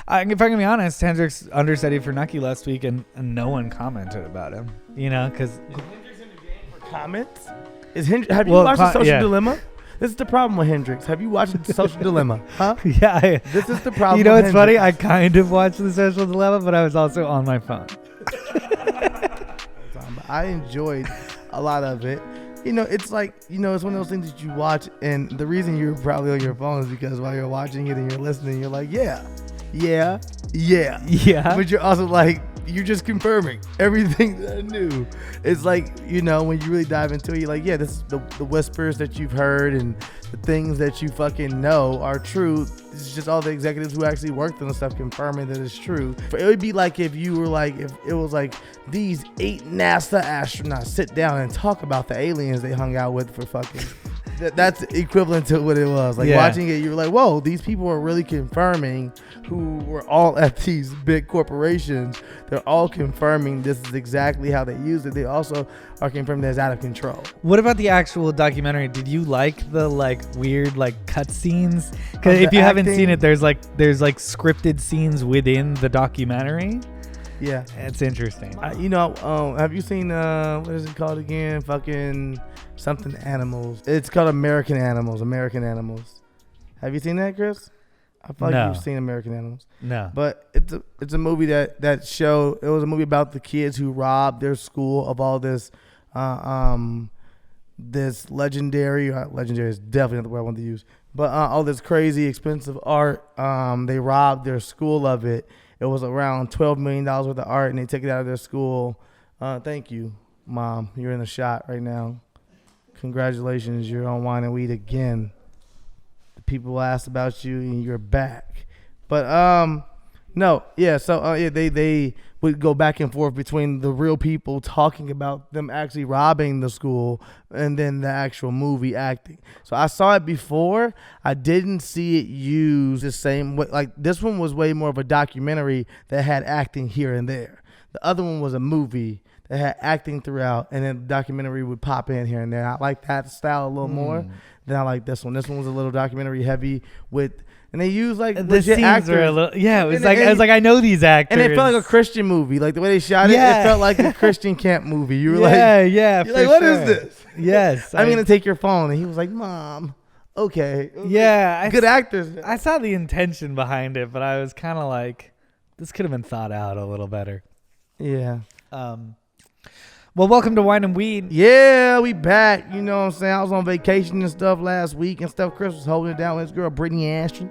If I'm gonna be honest, Hendrix understudied for Nucky last week, and no one commented about him. Because Is Hendrix in the game for comments? Have you watched the Social Dilemma? This is the problem with Hendrix. Have you watched the Social Dilemma? Huh? Yeah. This is the problem. You know what's with funny? Hendrix. I kind of watched the Social Dilemma, but I was also on my phone. I enjoyed a lot of it. It's like, it's one of those things that you watch, and the reason you're probably on your phone is because while you're watching it and you're listening, you're like, yeah. But you're also like, you're just confirming everything that I knew. It's like, when you really dive into it, you're like, yeah, this is the whispers that you've heard and the things that you fucking know are true. This is just all the executives who actually worked on the stuff confirming that it's true. It would be like if you were like, if it was like these 8 NASA astronauts sit down and talk about the aliens they hung out with for fucking... That's equivalent to what it was. Like watching it, you were like, whoa, these people are really confirming, who were all at these big corporations. They're all confirming this is exactly how they use it. They also are confirming that it's out of control. What about the actual documentary? Did you like the weird cut scenes? Because if you haven't seen it, there's scripted scenes within the documentary. Yeah, it's interesting. Have you seen what is it called again? Fucking something animals. It's called American Animals. Have you seen that, Chris? I feel like you've seen American Animals. No. But it's a movie it was a movie about the kids who robbed their school of all this this legendary is definitely not the word I want to use, but all this crazy expensive art. They robbed their school of it. It was around $12 million worth of art, and they took it out of their school. Thank you, Mom. You're in the shot right now. Congratulations, you're on Wine and Weed again. The people asked about you, and you're back. But they would go back and forth between the real people talking about them actually robbing the school and then the actual movie acting. So I saw it before. I didn't see it used the same way. Like, this one was way more of a documentary that had acting here and there. The other one was a movie that had acting throughout, and then the documentary would pop in here and there. I like that style a little more than I like this one. This one was a little documentary heavy and they used the scenes actors. Were a little, it was I know these actors, and it felt like a Christian movie. Like the way they shot it, it felt like a Christian camp movie. You were what is this? Yes, I'm gonna take your phone, and he was like, "Mom, okay." Yeah, good actors. I saw the intention behind it, but I was kind of like, this could have been thought out a little better. Yeah. Well, welcome to Wine and Weed. Yeah, we back. You know what I'm saying? I was on vacation and stuff last week and stuff. Chris was holding it down with his girl, Brittany Ashton.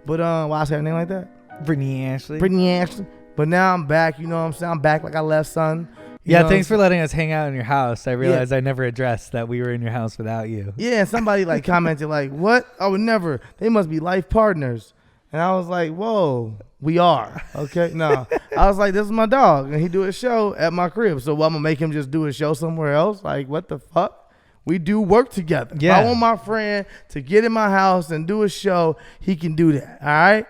But why I say her name like that? Brittany Ashley. But now I'm back. You know what I'm saying? I'm back like I left, son. Yeah, thanks for letting us hang out in your house. I realized I never addressed that we were in your house without you. Yeah, and somebody commented what? I would never. They must be life partners. And I was like, whoa, we are. Okay, no. I was like, this is my dog, and he do a show at my crib. So I'm going to make him just do a show somewhere else? Like, what the fuck? We do work together. Yeah. If I want my friend to get in my house and do a show, he can do that. All right?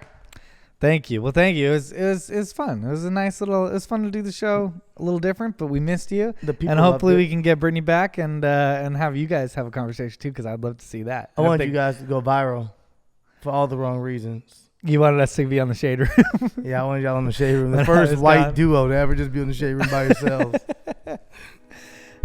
Thank you. Well, thank you. It was fun. It was a nice little. It was fun to do the show a little different, but we missed you. And hopefully we can get Brittany back and have you guys have a conversation too, because I'd love to see that. I want you guys to go viral for all the wrong reasons. You wanted us to be on the Shade Room. Yeah, I wanted y'all on the Shade Room. The first white duo to ever just be on the Shade Room by yourselves.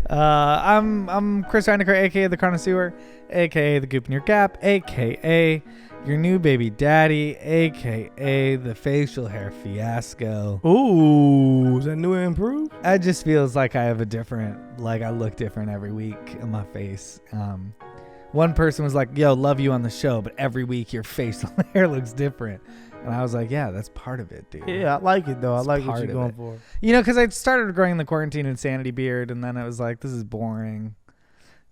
I'm Chris Reinecker, a.k.a. The Connoisseur, a.k.a. The Goop in Your Gap, a.k.a. Your New Baby Daddy, a.k.a. The Facial Hair Fiasco. Ooh, is that new and improved? It just feels like I have I look different every week in my face. One person was like, yo, love you on the show, but every week your facial hair looks different. And I was like, yeah, that's part of it, dude. Yeah, I like it, though. I like what you're going for. Because I started growing the quarantine insanity beard, and then it was like, this is boring.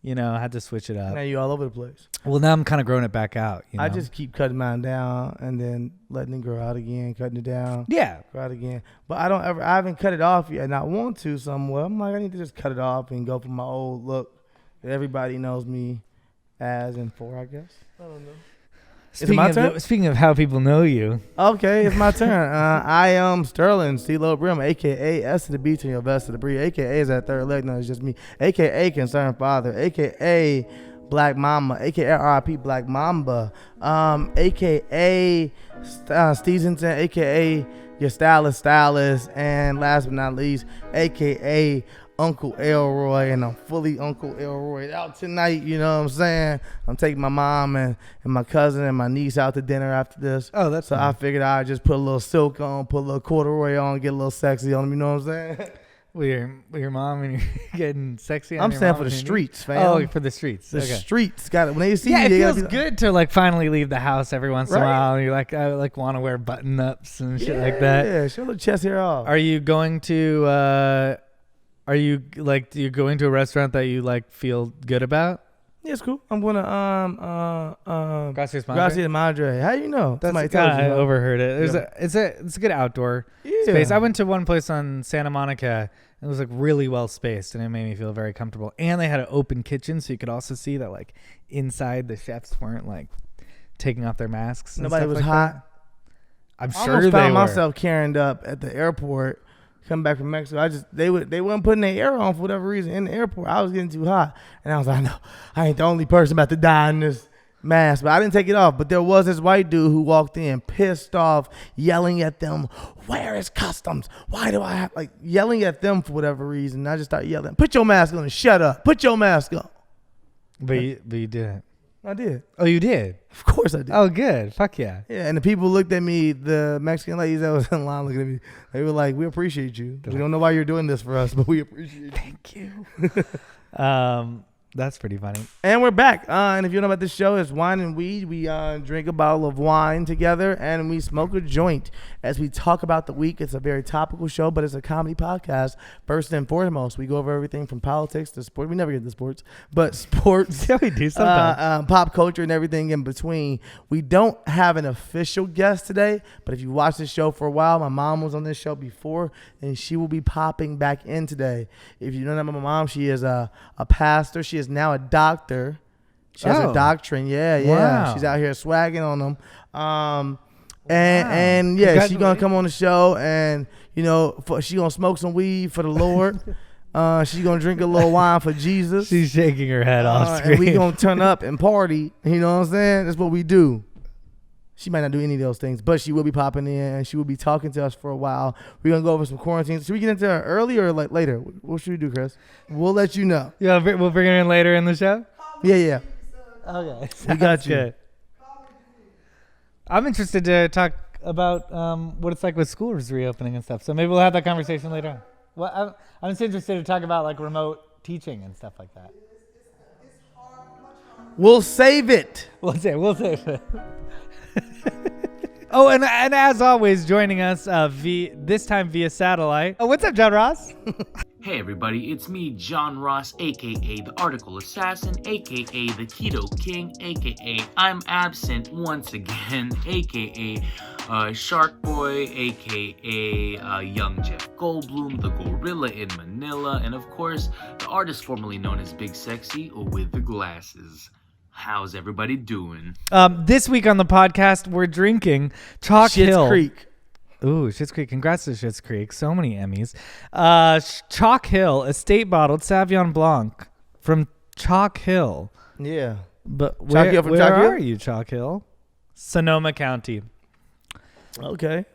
I had to switch it up. Now you all over the place. Well, now I'm kind of growing it back out. I just keep cutting mine down and then letting it grow out again, cutting it down. Yeah. Grow out again. But I haven't cut it off yet, and I want to somewhere. I'm like, I need to just cut it off and go for my old look that everybody knows me as and for, I guess. I don't know. Is it my turn? Speaking of how people know you. Okay, it's my turn. I am Sterling, Steelo, Brim, a.k.a. S to the B to your best to the Bree, a.k.a. is that third leg. No, it's just me. A.k.a. Concerned Father, a.k.a. Black Mama, aka R.I.P. Black Mamba, aka Stevenson, aka your stylist, and last but not least, aka Uncle Elroy. And I'm fully Uncle Elroy out tonight. You know what I'm saying? I'm taking my mom and my cousin and my niece out to dinner after this. Oh, that's so nice. I figured I'd just put a little silk on, put a little corduroy on, get a little sexy on them. You know what I'm saying? With your mom and you're getting sexy on I'm your saying mom for the and your streets, niece? fam. Oh, for the streets. The Okay. streets got it. When they see Yeah, you, it they feels gotta be good to like finally leave the house every once in a Right? while. You're like, I like want to wear button ups and shit yeah, like that. Yeah, show the chest hair off. Are you going to? Are you like? Do you going to a restaurant that you like feel good about? Yeah, it's cool. I'm gonna Gracias, Madre. Gracias Madre. How you know? That's Somebody God, told you. I Huh? overheard it. Yeah. It's a good outdoor Yeah. space. I went to one place on Santa Monica. It was like really well spaced, and it made me feel very comfortable. And they had an open kitchen, so you could also see that like inside the chefs weren't like taking off their masks. And Nobody stuff was like hot. that. I'm I sure almost they found were. myself carrying up at the airport, coming back from Mexico. They weren't putting their air on for whatever reason in the airport. I was getting too hot, and I was like, no, I ain't the only person about to die in this mask. But I didn't take it off. But there was this white dude who walked in, pissed off, yelling at them, "Where is customs? Why do I have like yelling at them for whatever reason?" I just started yelling, "Put your mask on and shut up! Put your mask on." But you didn't. I did. Oh, you did. Of course I did. Oh, good. Fuck yeah. Yeah, and the people looked at me, the Mexican ladies that was in line looking at me, they were like, "We appreciate you. We don't know why you're doing this for us, but we appreciate you." Thank you. That's pretty funny. And we're back. And if you don't know about this show, it's Wine and Weed. We drink a bottle of wine together and we smoke a joint as we talk about the week. It's a very topical show, but it's a comedy podcast. First and foremost, we go over everything from politics to sports. We never get to sports, but sports. Yeah, we do sometimes. Pop culture and everything in between. We don't have an official guest today, but if you watch this show for a while, my mom was on this show before, and she will be popping back in today. If you don't know my mom, she is a pastor. She is now a doctor. She has her doctrine. Yeah. Wow. She's out here swagging on them. And yeah, she's gonna come on the show, and you know, she gonna smoke some weed for the Lord. She's gonna drink a little wine for Jesus. She's shaking her head off screen. And we gonna turn up and party. You know what I'm saying? That's what we do. She might not do any of those things, but she will be popping in and she will be talking to us for a while. We're going to go over some quarantine. Should we get into it early or like later? What should we do, Chris? We'll let you know. Yeah, we'll bring her in later in the show? Yeah. Okay. We got you. Good. I'm interested to talk about what it's like with schools reopening and stuff. So maybe we'll have that conversation later on. Well, I'm just interested to talk about like remote teaching and stuff like that. We'll save it. We'll save it. Oh, and as always, joining us this time via satellite. Oh, what's up, John Ross? Hey everybody, it's me, John Ross, aka the Article Assassin, aka the Keto King, aka I'm Absent once again, aka Shark Boy, aka Young Jeff Goldblum, the Gorilla in Manila, and of course, the artist formerly known as Big Sexy with the glasses. How's everybody doing? This week on the podcast, we're drinking Chalk Schitt's Hill. Creek. Ooh, Schitt's Creek. Congrats to Schitt's Creek. So many Emmys. Chalk Hill, estate bottled Sauvignon Blanc from Chalk Hill. Yeah. But Chalk Hill from where Chalk Hill? are you, Chalk Hill? Sonoma County. Okay.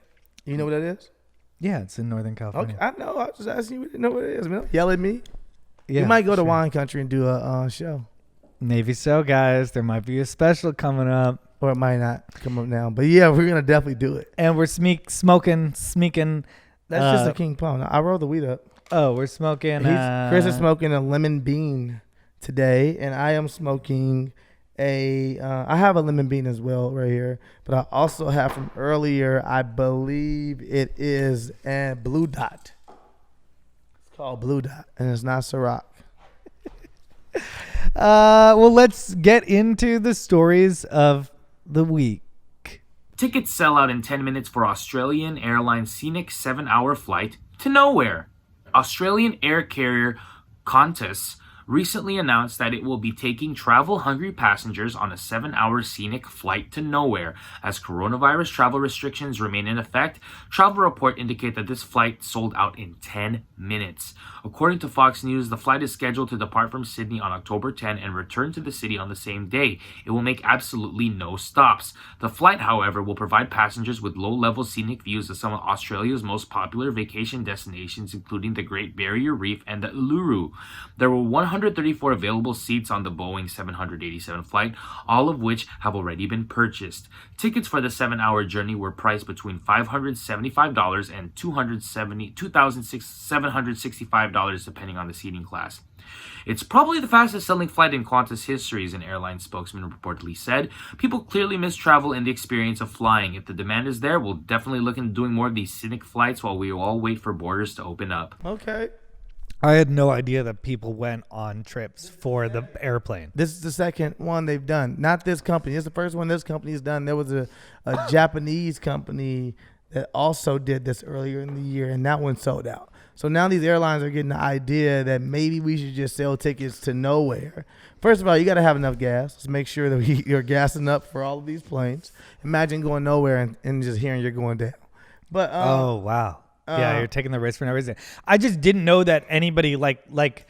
You know what that is? Yeah, it's in Northern Okay. California. I know. I was just asking you. You know what it is, man. Yell at me. Yeah, You might go to sure. wine country and do a show. Maybe so, guys. There might be a special coming up. Or it might not come up now. But yeah, we're going to definitely do it. And we're smoking. That's just a King Palm. I rolled the weed up. Oh, we're smoking. Chris is smoking a lemon bean today, and I am smoking I have a lemon bean as well right here, but I also have from earlier, I believe it is a Blue Dot. It's called Blue Dot, and it's not Ciroc. Well, let's get into the stories of the week. Tickets sell out in 10 minutes for Australian Airlines scenic 7-hour flight to nowhere. Australian air carrier Qantas recently announced that it will be taking travel-hungry passengers on a 7-hour scenic flight to nowhere. As coronavirus travel restrictions remain in effect, travel report indicate that this flight sold out in 10 minutes. According to Fox News, the flight is scheduled to depart from Sydney on October 10 and return to the city on the same day. It will make absolutely no stops. The flight, however, will provide passengers with low-level scenic views of some of Australia's most popular vacation destinations, including the Great Barrier Reef and the Uluru. There were 134 available seats on the Boeing 787 flight, all of which have already been purchased. Tickets for the 7-hour journey were priced between $575 and $2,765 depending on the seating class. It's probably the fastest selling flight in Qantas history, as an airline spokesman reportedly said. People clearly miss travel and the experience of flying. If the demand is there, we'll definitely look into doing more of these scenic flights while we all wait for borders to open up. Okay. I had no idea that people went on trips for the airplane. This is the second one they've done. Not this company. It's the first one this company's done. There was a Japanese company that also did this earlier in the year, and that one sold out. So now these airlines are getting the idea that maybe we should just sell tickets to nowhere. First of all, you got to have enough gas. Let's make sure that you're gassing up for all of these planes. Imagine going nowhere and just hearing you're going down. But oh, wow. Yeah, you're taking the risk for no reason. I just didn't know that anybody feel like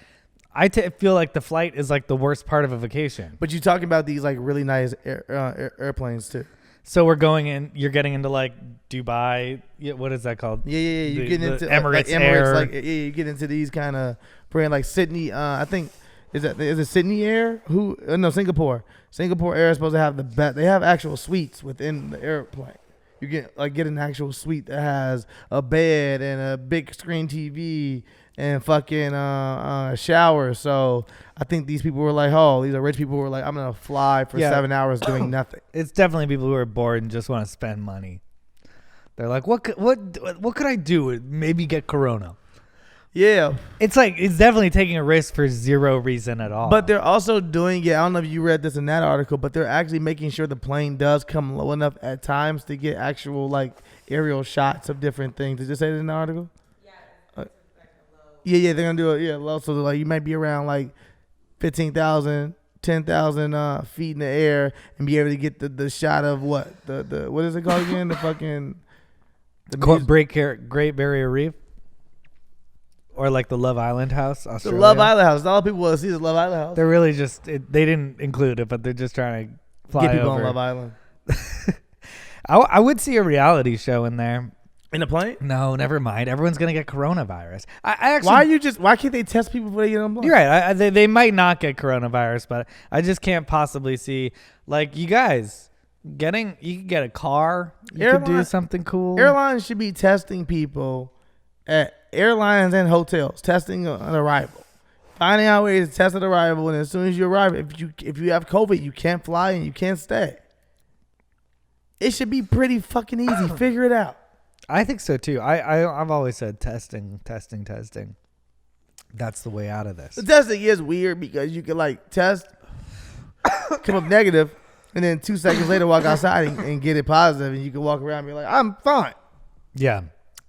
the flight is like the worst part of a vacation. But you're talking about these like really nice airplanes too. So we're going in. You're getting into like Dubai. Yeah, what is that called? Yeah. You get into Emirates Air. You get into these kind of brand like Sydney. I think is it Sydney Air? No, Singapore. Singapore Air is supposed to have the best. They have actual suites within the airplane. You get an actual suite that has a bed and a big screen TV and fucking shower. So I think these people were like, oh, these are rich people who were like, I'm gonna fly for 7 hours doing nothing. It's definitely people who are bored and just want to spend money. They're like, what could I do? Maybe get corona. Yeah, it's definitely taking a risk for zero reason at all. But they're also doing it. I don't know if you read this in that article, but they're actually making sure the plane does come low enough at times to get actual like aerial shots of different things. Did you say that in the article? Yeah, they're gonna do it. Yeah, low. So like you might be around like 15,000, 10,000 feet in the air and be able to get the shot of what the what is it called again? The fucking Great Barrier Reef. Or like the Love Island house, Australia. The Love Island house. All people want to see is the Love Island house. They're really just, they didn't include it, but they're just trying to fly get people over. on Love Island. I would see a reality show in there. In a plane? No, never mind. Everyone's going to get coronavirus. I actually. Why can't they test people before they get on plane? You're right. They might not get coronavirus, but I just can't possibly see, like, you guys you can get a car. You could do something cool. Airlines should be testing people at airlines and hotels, testing on arrival, finding out ways to test at arrival, and as soon as you arrive, if you have COVID, you can't fly and you can't stay. It should be pretty fucking easy. Figure it out. I think so too. I've always said testing. That's the way out of this. The testing is weird because you can like test, come up negative, and then 2 seconds later walk outside and get it positive, and you can walk around and be like, I'm fine. Yeah.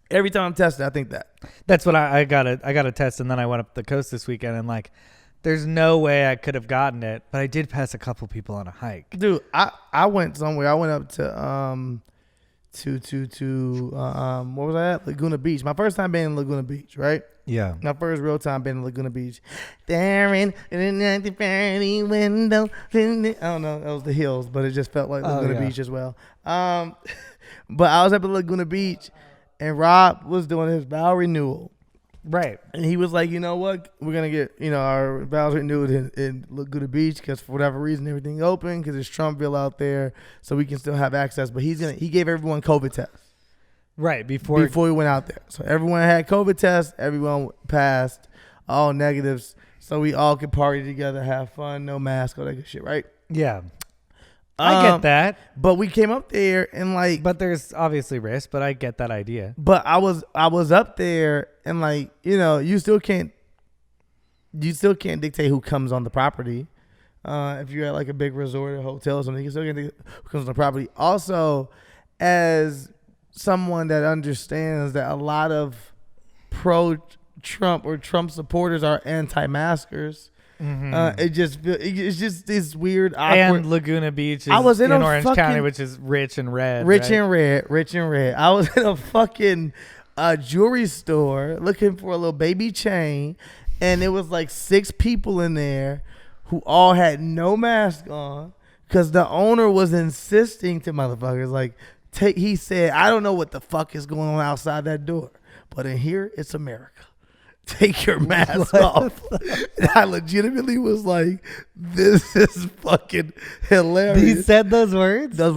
Every time I'm tested, I think that. That's what I got a test, and then I went up the coast this weekend, and like, there's no way I could have gotten it, but I did pass a couple people on a hike. Dude, I went somewhere. I went up to what was I at? Laguna Beach. My first time being in Laguna Beach, right? Yeah. My first real time being in Laguna Beach. There in the pretty window. I don't know. That was the hills, but it just felt like Laguna Beach as well. But I was up at Laguna Beach, and Rob was doing his vow renewal. Right. And he was like, you know what? We're going to get, our vows renewed in Laguna Beach because for whatever reason, everything open because it's Trumpville out there, so we can still have access. But he gave everyone COVID tests. Right. Before we went out there. So everyone had COVID tests. Everyone passed, all negatives. So we all could party together, have fun, no mask, all that good shit, right? Yeah. I get that. But we came up there and like. But there's obviously risk, but I get that idea. But I was up there and like, you still can't dictate who comes on the property. If you're at like a big resort or hotel or something, you still can't dictate who comes on the property. Also, as someone that understands that a lot of pro-Trump or Trump supporters are anti-maskers, It's just this weird, awkward. And Laguna Beach is I was in a Orange fucking- County, which is rich and red. Rich right? and red. I was in a fucking jewelry store looking for a little baby chain, and it was like 6 people in there who all had no mask on because the owner was insisting to motherfuckers like, he said, I don't know what the fuck is going on outside that door, but in here it's America. Take your mask off. And I legitimately was like, this is fucking hilarious. He said those words? Those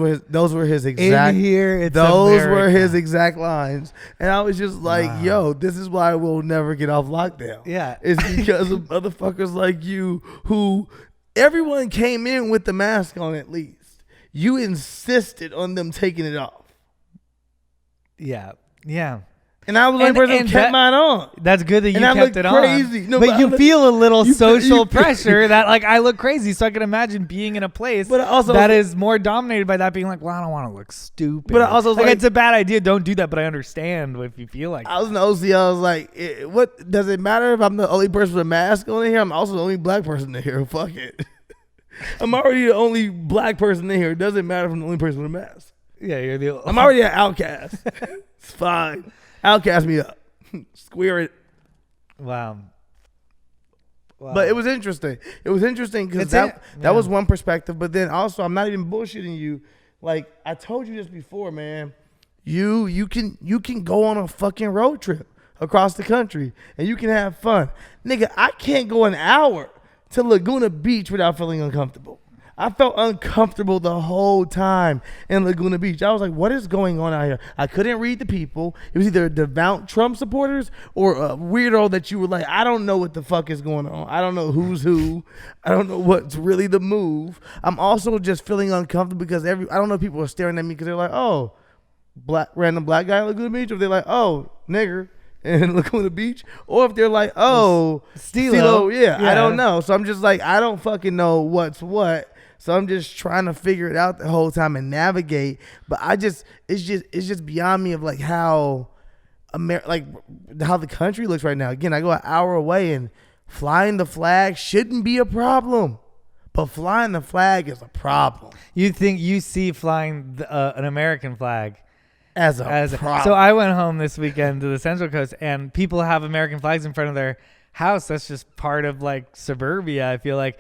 were his exact. In here, it's those were America. his exact lines, and I was just like, "Yo, this is why we'll never get off lockdown." Yeah. It's because of motherfuckers like you who everyone came in with the mask on. At least you insisted on them taking it off, Yeah. and I was the only person who kept mine on. That's good that you And I kept look it crazy. on. No, but but I you look- feel a little you feel- social you feel- pressure that like I look crazy, so I can imagine being in a place But also- that is more dominated by that being like, well, I don't want to look stupid. But I also was like, like- it's a bad idea. Don't do that. But I understand if you feel like I was in the OC. I was like, "What does it matter if I'm the only person with a mask on in here? I'm also the only black person in here. Fuck it. I'm already the only black person in here. It doesn't matter if I'm the only person with a mask. yeah, you're the. I'm already an outcast. It's fine. Outcast me up. Square it." Wow. But it was interesting. It was interesting because It's that yeah. was one perspective. But then also, I'm not even bullshitting you. Like I told you this before, man. You can go on a fucking road trip across the country and you can have fun, nigga. I can't go an hour to Laguna Beach without feeling uncomfortable. I felt uncomfortable the whole time in Laguna Beach. I was like, what is going on out here? I couldn't read the people. It was either devout Trump supporters or a weirdo that you were like, I don't know what the fuck is going on. I don't know who's who. I don't know what's really the move. I'm also just feeling uncomfortable because I don't know if people are staring at me because they're like, oh, random black guy in Laguna Beach. Or they're like, oh, nigger in Laguna Beach. Or if they're like, oh, Steelo. Yeah, I don't know. So I'm just like, I don't fucking know what's what. So I'm just trying to figure it out the whole time and navigate. But it's just beyond me of like how how the country looks right now. Again, I go an hour away and flying the flag shouldn't be a problem, but flying the flag is a problem. You think you see flying an American flag As a problem. So I went home this weekend to the Central Coast, and people have American flags in front of their house. That's just part of like suburbia. I feel like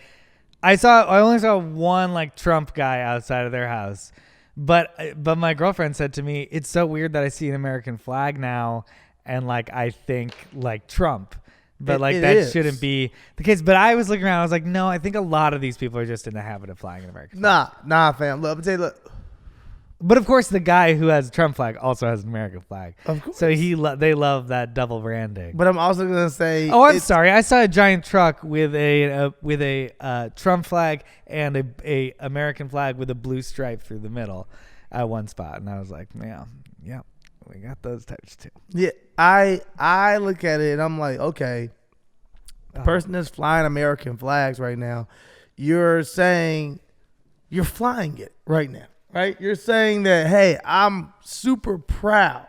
I only saw one like Trump guy outside of their house, but my girlfriend said to me, it's so weird that I see an American flag now, and like I think like Trump, but like that shouldn't be the case. But I was looking around, I was like, no, I think a lot of these people are just in the habit of flying an American flag. Nah, fam. Look, I'm tell you, look. But of course, the guy who has a Trump flag also has an American flag. Of course. So they love that double branding. But I'm also gonna say, oh, I'm sorry. I saw a giant truck with a Trump flag and a American flag with a blue stripe through the middle at one spot, and I was like, yeah, we got those types too. Yeah, I look at it and I'm like, okay, the person that's flying American flags right now, you're saying you're flying it right now. Right? You're saying that, hey, I'm super proud,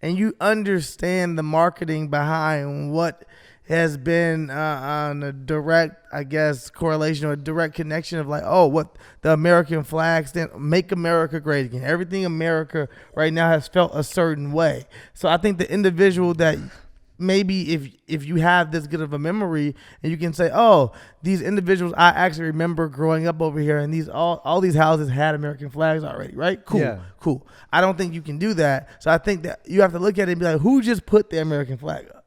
and you understand the marketing behind what has been on a direct, I guess, correlation or a direct connection of like, oh, what the American flag stand, make America great again. Everything America right now has felt a certain way. So I think the individual that maybe if you have this good of a memory and you can say, oh, these individuals I actually remember growing up over here, and these all these houses had American flags already, right? Cool, yeah. Cool. I don't think you can do that. So I think that you have to look at it and be like, who just put the American flag up?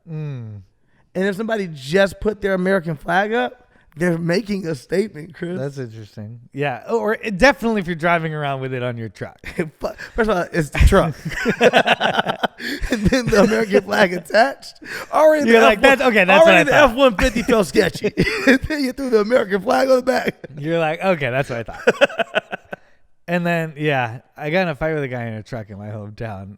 And if somebody just put their American flag up, they're making a statement, Chris. That's interesting. Yeah, or definitely if you're driving around with it on your truck. First of all, it's the truck. And then the American flag attached. Already You're like, that's what I already the thought. F-150 felt sketchy. And then you threw the American flag on the back. You're like, okay, that's what I thought. And then, yeah, I got in a fight with a guy in a truck in my hometown.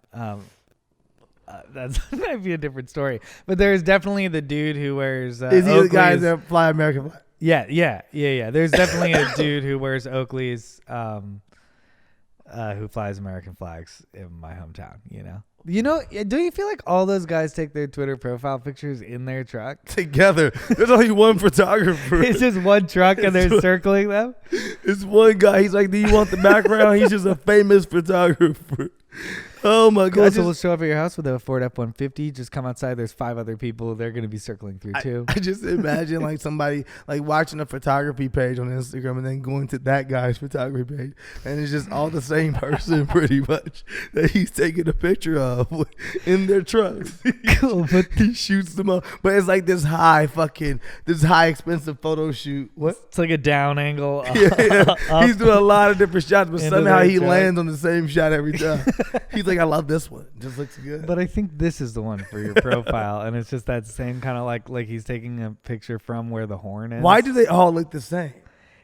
That might be a different story. But there's definitely the dude who wears Is he the guy Oakley's. that fly American flag? Yeah. There's definitely a dude who wears Oakley's who flies American flags in my hometown, you know? You know, do you feel like all those guys take their Twitter profile pictures in their truck? Together. There's only one photographer. It's just one truck and they're circling them? It's one guy. He's like, do you want the background? He's just a famous photographer. Oh my Cool, God. so we'll show up at your house with a Ford F-150. Just come outside. There's 5 other people. They're going to be circling through too. I just imagine like somebody like watching a photography page on Instagram and then going to that guy's photography page, and it's just all the same person pretty much that he's taking a picture of in their trucks. Cool, but He shoots them up, but it's like this high expensive photo shoot. What? it's like a down angle. Yeah. He's doing a lot of different shots, but Into somehow their he truck. lands on the same shot every time. He's like, I love this one. Just looks good. But I think this is the one for your profile, and it's just that same kind of like he's taking a picture from where the horn is. Why do they all look the same?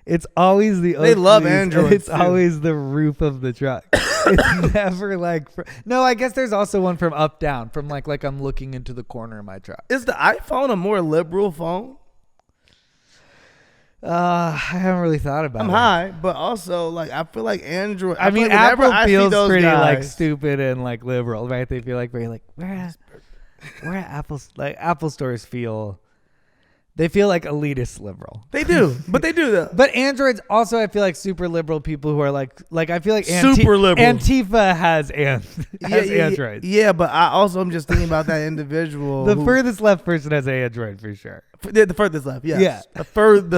It's always the They love Oakleys, and androids, It's too. always the roof of the truck. It's never like no. I guess there's also one from up down, from like I'm looking into the corner of my truck. Is the iPhone a more liberal phone? I haven't really thought about I'm it. high, but also like I feel like Android. I mean, feel like whenever Apple I see feels those pretty like guys- stupid and like liberal, right? They feel like very like where Apple stores feel. They feel like elitist liberal. They do, but they do though. But Androids also, I feel like super liberal people who are like I feel like Super liberal. Antifa has Androids. Yeah, but I also am just thinking about that individual. The who- furthest left person has an Android for sure. the furthest left, yes. Yeah. The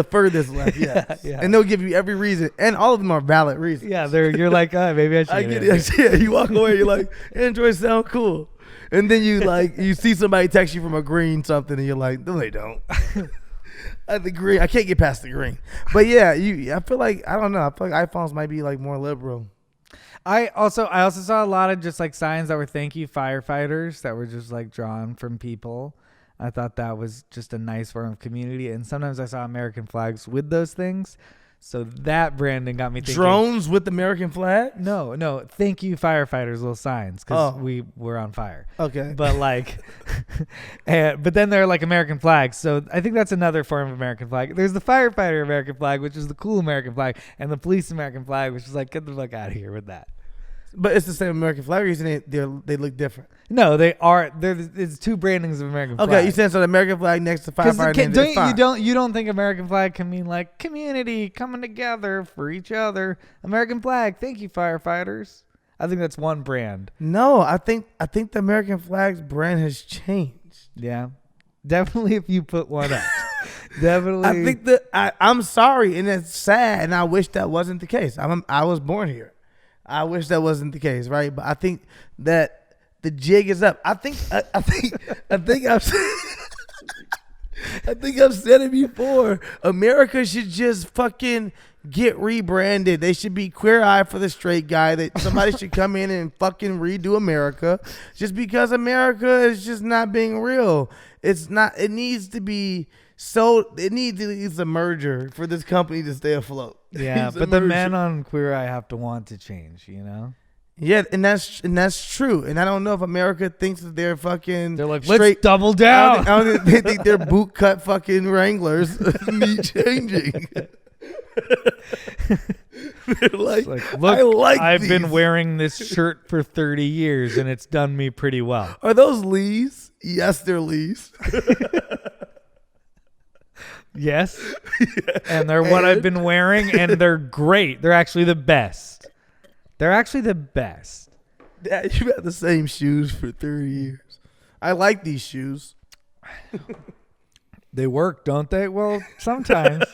furthest left, yes. Yeah. And they'll give you every reason, and all of them are valid reasons. Yeah, you're like, maybe I should. I get it. Yeah, you walk away, you're like, Android sound cool. And then you see somebody text you from a green something, and you're like, no, they don't. The green, I can't get past the green. But yeah, I feel like, I don't know. I feel like iPhones might be like more liberal. I also saw a lot of just like signs that were thank you firefighters that were just like drawn from people. I thought that was just a nice form of community. And sometimes I saw American flags with those things. So that branding got me thinking. Drones with American flag? No. Thank you firefighters, little signs, because Oh. we were on fire. Okay. But like, but then there are like American flags. So I think that's another form of American flag. There's the firefighter American flag, which is the cool American flag, and the police American flag, which is like, get the fuck out of here with that. But it's the same American flag, or you saying they look different? No, they are. It's 2 brandings of American flag. Okay, you saying so the American flag next to firefighter name is fine. You don't think American flag can mean like community coming together for each other? American flag, thank you firefighters. I think that's one brand. No, I think the American flag's brand has changed. Yeah, definitely. If you put one up, definitely. I think I'm sorry, and it's sad, and I wish that wasn't the case. I was born here. I wish that wasn't the case, right? But I think that the jig is up. I think I've said it before. America should just fucking get rebranded. They should be Queer Eye for the Straight Guy. That somebody should come in and fucking redo America, just because America is just not being real. It's not. It needs to be. So it needs a merger for this company to stay afloat. Yeah, It's a but the merger. men on Queer Eye have to want to change. You know, Yeah, and that's true. And I don't know if America thinks that they're fucking. they're like, straight. let's double I down. don't think their boot cut fucking Wranglers need changing. They're like, Like, look, I like I've these. been wearing this shirt for 30 years and it's done me pretty well. Are those Lees? Yes, they're Lees. Yes. And they're what I've been wearing, and they're great. They're actually the best. They're actually the best. Dad, you've had the same shoes for 30 years. I like these shoes. They work, don't they? Well, sometimes.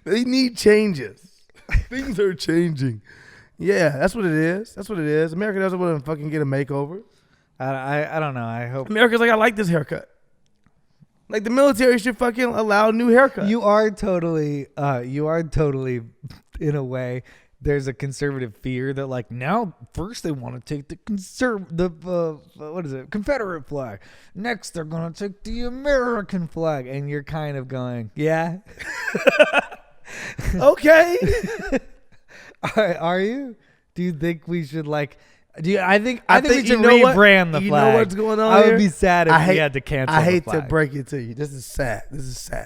They need changes. Things are changing. Yeah, that's what it is. That's what it is. America doesn't want to fucking get a makeover. I don't know. I hope. America's like, I like this haircut. Like the military should fucking allow new haircuts. You are totally, in a way, there's a conservative fear that like now first they want to take the Confederate flag. Next they're going to take the American flag. And you're kind of going, yeah. Okay. Are you? Do you think we should like? I think we should you know what? rebrand the flag. You know what's going on I would here? be sad if we had to cancel. I hate the to flag. break it to you. This is sad.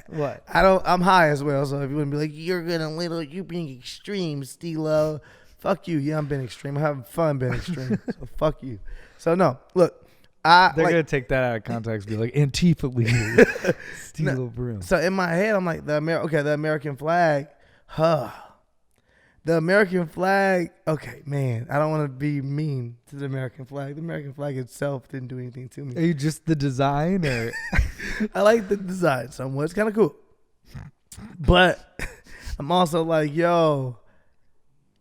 What? I'm high as well, so if you wouldn't be like, you being extreme, Steelo. Fuck you. Yeah, I'm being extreme. I'm having fun being extreme. So fuck you. So no, look, They're gonna take that out of context, and be like Antifa leader, Steelo Brim. So in my head, I'm like the American flag, the American flag. Okay, man, I don't want to be mean to the American flag. The American flag itself didn't do anything to me. Are you just the design, or I like the design somewhat. It's kind of cool, but I'm also like, yo.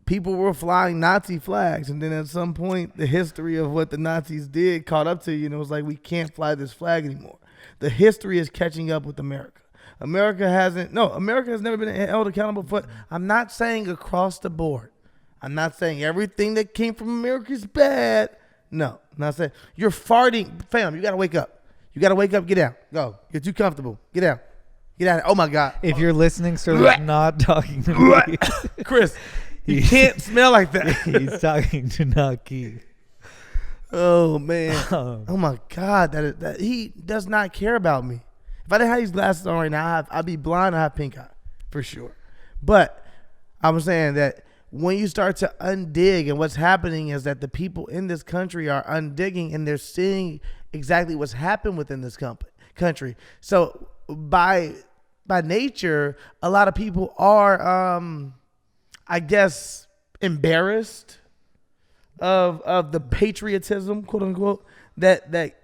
People were flying Nazi flags, and then at some point, the history of what the Nazis did caught up to you, and it was like, we can't fly this flag anymore. The history is catching up with America. America has never been held accountable for it. I'm not saying across the board. I'm not saying everything that came from America is bad. No, I'm not saying. You're farting. Fam, you got to wake up. You got to wake up, get down. Go. You're too comfortable. Get down. Get out. Oh, my God. If you're listening, Sterling's not talking to me. Chris. You can't smell like that. He's talking to Naki. Oh man. Oh my God. That he does not care about me. If I didn't have these glasses on right now, I'd be blind. I have pink eye for sure. But I was saying that when you start to undig, and what's happening is that the people in this country are undigging, and they're seeing exactly what's happened within this country. So by nature, a lot of people are I guess embarrassed of the patriotism, quote unquote, that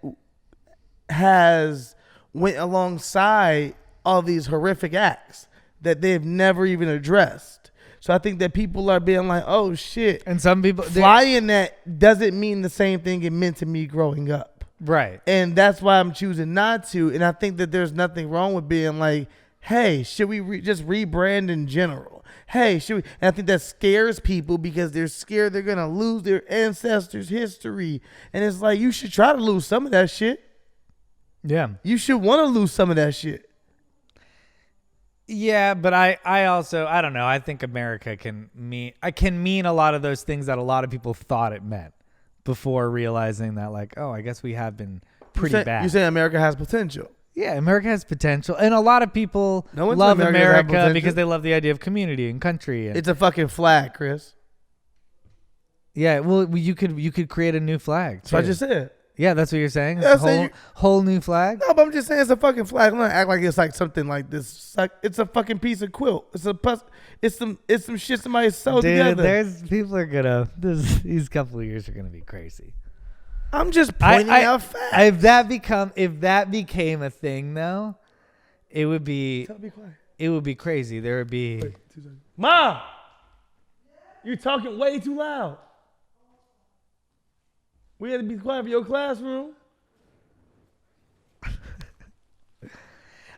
has went alongside all these horrific acts that they've never even addressed. So I think that people are being like, oh shit. And some people flying that doesn't mean the same thing it meant to me growing up. Right. And that's why I'm choosing not to. And I think that there's nothing wrong with being like, hey, should we just rebrand in general? Hey, should we? And I think that scares people because they're scared they're going to lose their ancestors' history. And it's like, you should try to lose some of that shit. Yeah. You should want to lose some of that shit. Yeah, but I also, I don't know. I think America can mean a lot of those things that a lot of people thought it meant before realizing that, like, oh, I guess we have been pretty bad. You say America has potential. Yeah, America has potential. And a lot of people love America because they love the idea of community and country. And it's a fucking flag, Chris. Yeah, well, you could create a new flag. So I just said. Yeah, that's what you're saying? Yeah, whole new flag? No, but I'm just saying it's a fucking flag. I'm not act like it's like something like this. It's a fucking piece of quilt. It's some shit somebody sewed together. These couple of years are gonna be crazy. I'm just pointing out facts. If that became a thing, though, it would be. Tell me quiet. It would be crazy. There would be. Wait, 2 seconds. Mom, you're talking way too loud. We had to be quiet for your classroom.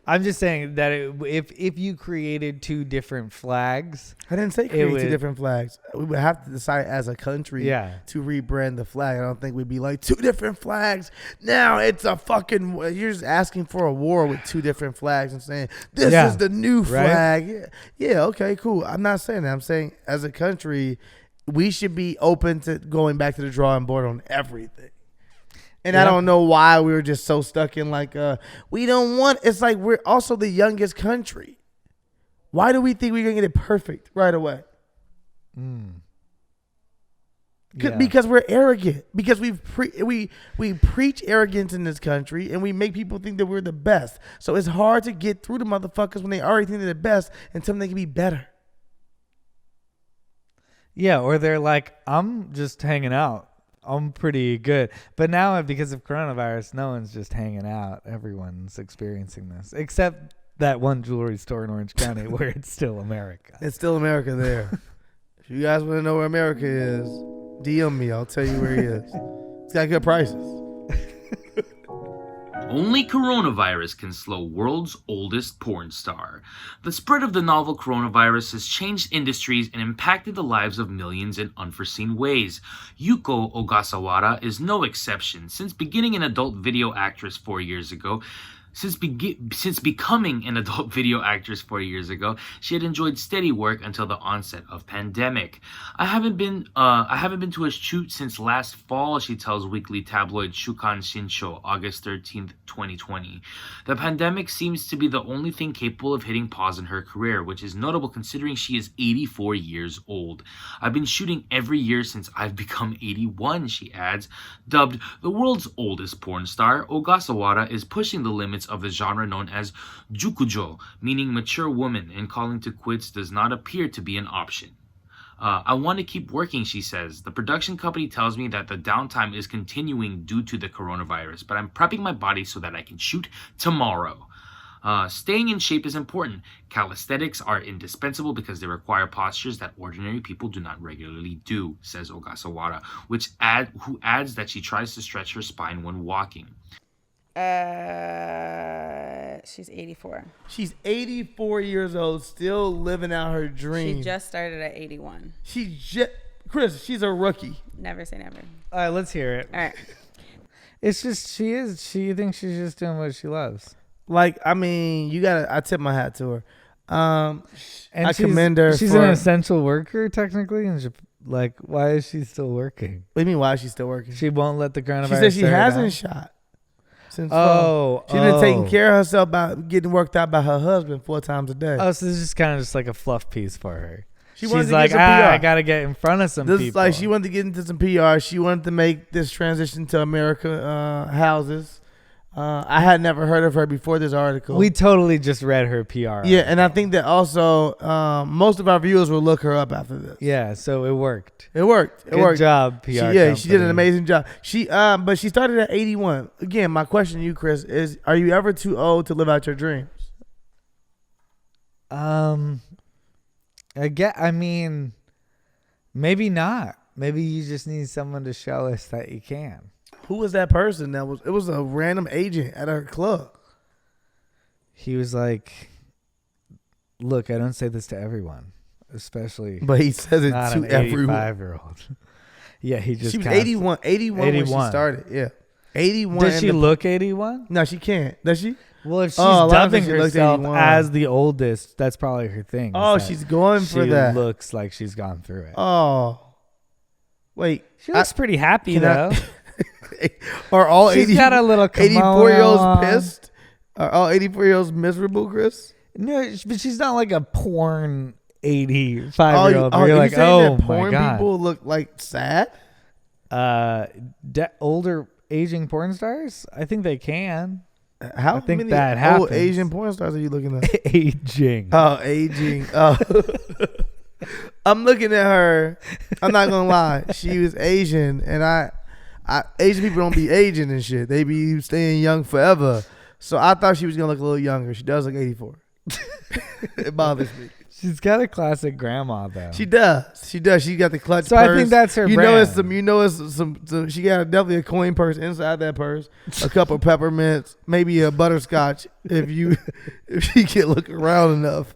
I'm just saying that if you created two different flags, I didn't say create two different flags. We would have to decide as a country to rebrand the flag. I don't think we'd be like 2 different flags. Now it's a fucking. You're just asking for a war with 2 different flags and saying this is the new flag. Right? Yeah. Okay. Cool. I'm not saying that. I'm saying as a country, we should be open to going back to the drawing board on everything. And I don't know why we were just so stuck in like, we don't want, it's like we're also the youngest country. Why do we think we're going to get it perfect right away? Because we're arrogant. Because we preach arrogance in this country and we make people think that we're the best. So it's hard to get through to motherfuckers when they already think they're the best and tell them they can be better. Yeah, or they're like, I'm just hanging out. I'm pretty good. But now, because of coronavirus, no one's just hanging out. Everyone's experiencing this. Except that one jewelry store in Orange County where it's still America. It's still America there. If you guys want to know where America is, DM me. I'll tell you where he is. It's got good prices. Only coronavirus can slow world's oldest porn star. The spread of the novel coronavirus has changed industries and impacted the lives of millions in unforeseen ways. Yuko Ogasawara is no exception. Since beginning an adult video actress 4 years ago, Since becoming an adult video actress 4 years ago, she had enjoyed steady work until the onset of pandemic. I haven't been to a shoot since last fall, she tells weekly tabloid Shukan Shinsho, August 13th, 2020. The pandemic seems to be the only thing capable of hitting pause in her career, which is notable considering she is 84 years old. I've been shooting every year since I've become 81, she adds. Dubbed the world's oldest porn star, Ogasawara is pushing the limits of the genre known as jukujo, meaning mature woman, and calling to quits does not appear to be an option. I want to keep working, she says. The production company tells me that the downtime is continuing due to the coronavirus, but I'm prepping my body so that I can shoot tomorrow. Staying in shape is important. Calisthenics are indispensable because they require postures that ordinary people do not regularly do, says Ogasawara, who adds that she tries to stretch her spine when walking. She's 84. She's 84 years old, still living out her dream. She just started at 81. Chris, she's a rookie. Never say never. All right, let's hear it. All right. It's just she thinks she's just doing what she loves. Like, I mean, I tip my hat to her. And I commend her. She's an essential worker, technically. And why is she still working? What do you mean, why is she still working? She won't let the coronavirus. She said she hasn't shot. She's been taking care of herself by getting worked out by her husband 4 times a day. Oh, so this is kind of just like a fluff piece for her. She's like, I got to get in front of some people. Is like she wanted to get into some PR. She wanted to make this transition to America houses. I had never heard of her before this article. We totally just read her PR. Yeah, and I think that also most of our viewers will look her up after this. Yeah, so it worked. Good job, PR. She did an amazing job. But she started at 81. Again, my question to you, Chris, is: are you ever too old to live out your dreams? I mean, maybe not. Maybe you just need someone to show us that you can. Who was that person? It was a random agent at her club. He was like, look, I don't say this to everyone, especially. But he says it not to an everyone. 85-year-old. Yeah, he just. She was 81 when she started. Yeah, 81. Does she look 81? No, she can't. Does she? Well, if she's dubbing herself 81. as the oldest, that's probably her thing. Oh, she's going for that. She looks like she's gone through it. Oh, wait. She looks pretty happy though. Are all she's got a little 84-year-olds pissed? Are all 84-year-olds miserable, Chris? No, but she's not like a porn 85-year-old. You're like, oh my porn god, people look like sad. Older aging porn stars. I think they can. How I think many that old happens. Asian porn stars are you looking at? Aging. Oh, aging. Oh. I'm looking at her. I'm not gonna lie. She was Asian, and Asian people don't be aging and shit. They be staying young forever. So I thought she was gonna look a little younger. She does look 84. It bothers me. She's got a classic grandma though. She does. She got the clutch so purse. I think that's her You brand. know it's some. She got definitely a coin purse inside that purse. A couple peppermints, maybe a butterscotch if she can look around enough.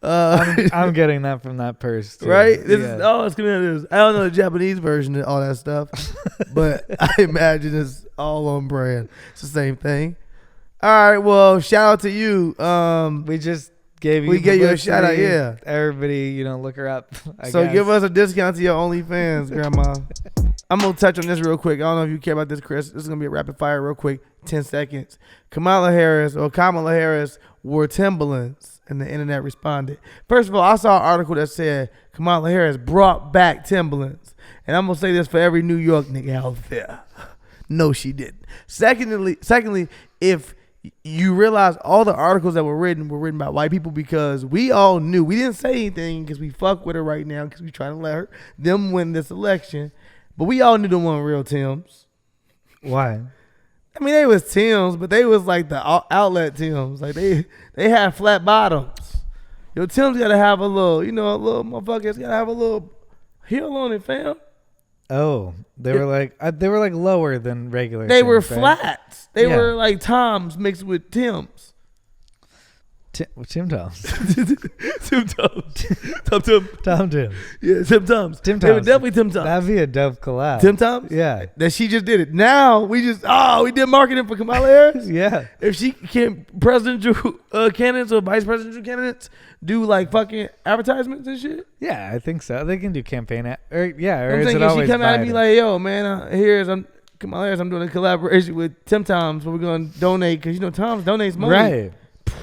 I'm getting that from that purse too. Right? It's coming out of this. I don't know the Japanese version of all that stuff, but I imagine it's all on brand. It's the same thing. All right, well, shout out to you. We just gave you. We gave you a shout out. Yeah, everybody, look her up. I so guess. Give us a discount to your OnlyFans, Grandma. I'm gonna touch on this real quick. I don't know if you care about this, Chris. This is gonna be a rapid fire, real quick. 10 seconds. Kamala Harris wore Timberlands, and the internet responded. First of all, I saw an article that said Kamala Harris brought back Timberlands, and I'm gonna say this for every New York nigga out there. No, she didn't. Secondly, if you realize all the articles that were written by white people, because we all knew. We didn't say anything because we fuck with her right now because we trying to let them win this election. But we all knew them weren't real Tims. Why? I mean, they was Tims, but they was like the outlet Tims. Like they had flat bottoms. Your Tims gotta have a little motherfuckers gotta have a little heel on it, fam. Oh, they were like lower than regular. They were Tims, right? flats. They were like Toms mixed with Tims. Tim Toms. Tim Toms. Tom Tim. Yeah, Tim Toms. Tim They were Toms. definitely Tim Toms. That'd be a dope collab. Tim Toms? Yeah. That she just did it. Now we did marketing for Kamala Harris. Yeah. If she can presidential candidates or vice presidential candidates do like fucking advertisements and shit. Yeah, I think so. They can do campaign or I'm is thinking it she always come out and be Biden? like, yo, man, I'm Kamala Harris. I'm doing a collaboration with Tim Toms where we're going to donate because, Toms donates money. Right.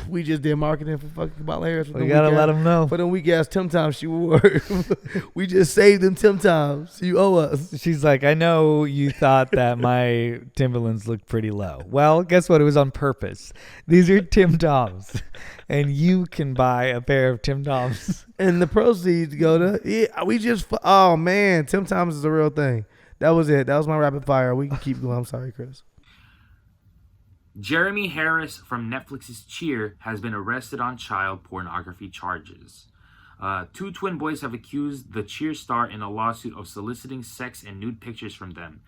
We just did marketing for fucking Kamala Harris. We got to let them know. For them weak ass Tim Toms she wore. We just saved them Tim Toms. You owe us. She's like, I know you thought that my Timberlands looked pretty low. Well, guess what? It was on purpose. These are Tim Toms. And you can buy a pair of Tim Toms. And the proceeds go to, oh man, Tim Toms is a real thing. That was it. That was my rapid fire. We can keep going. I'm sorry, Chris. Jeremy Harris from Netflix's Cheer has been arrested on child pornography charges. Two twin boys have accused the Cheer star in a lawsuit of soliciting sex and nude pictures from them.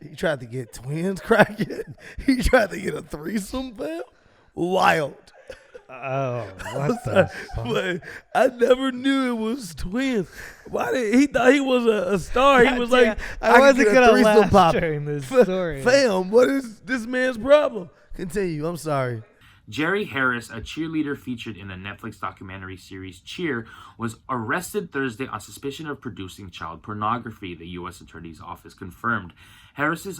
He tried to get twins cracking. He tried to get a threesome, fam. Wild. Oh, what the fuck? But I never knew it was twins. Why did he thought he was a star? He was like, I wasn't going to laugh during this story. Fam, what is this man's problem? Continue. I'm sorry. Jerry Harris, a cheerleader featured in the Netflix documentary series Cheer, was arrested Thursday on suspicion of producing child pornography, the U.S. Attorney's Office confirmed. Harris's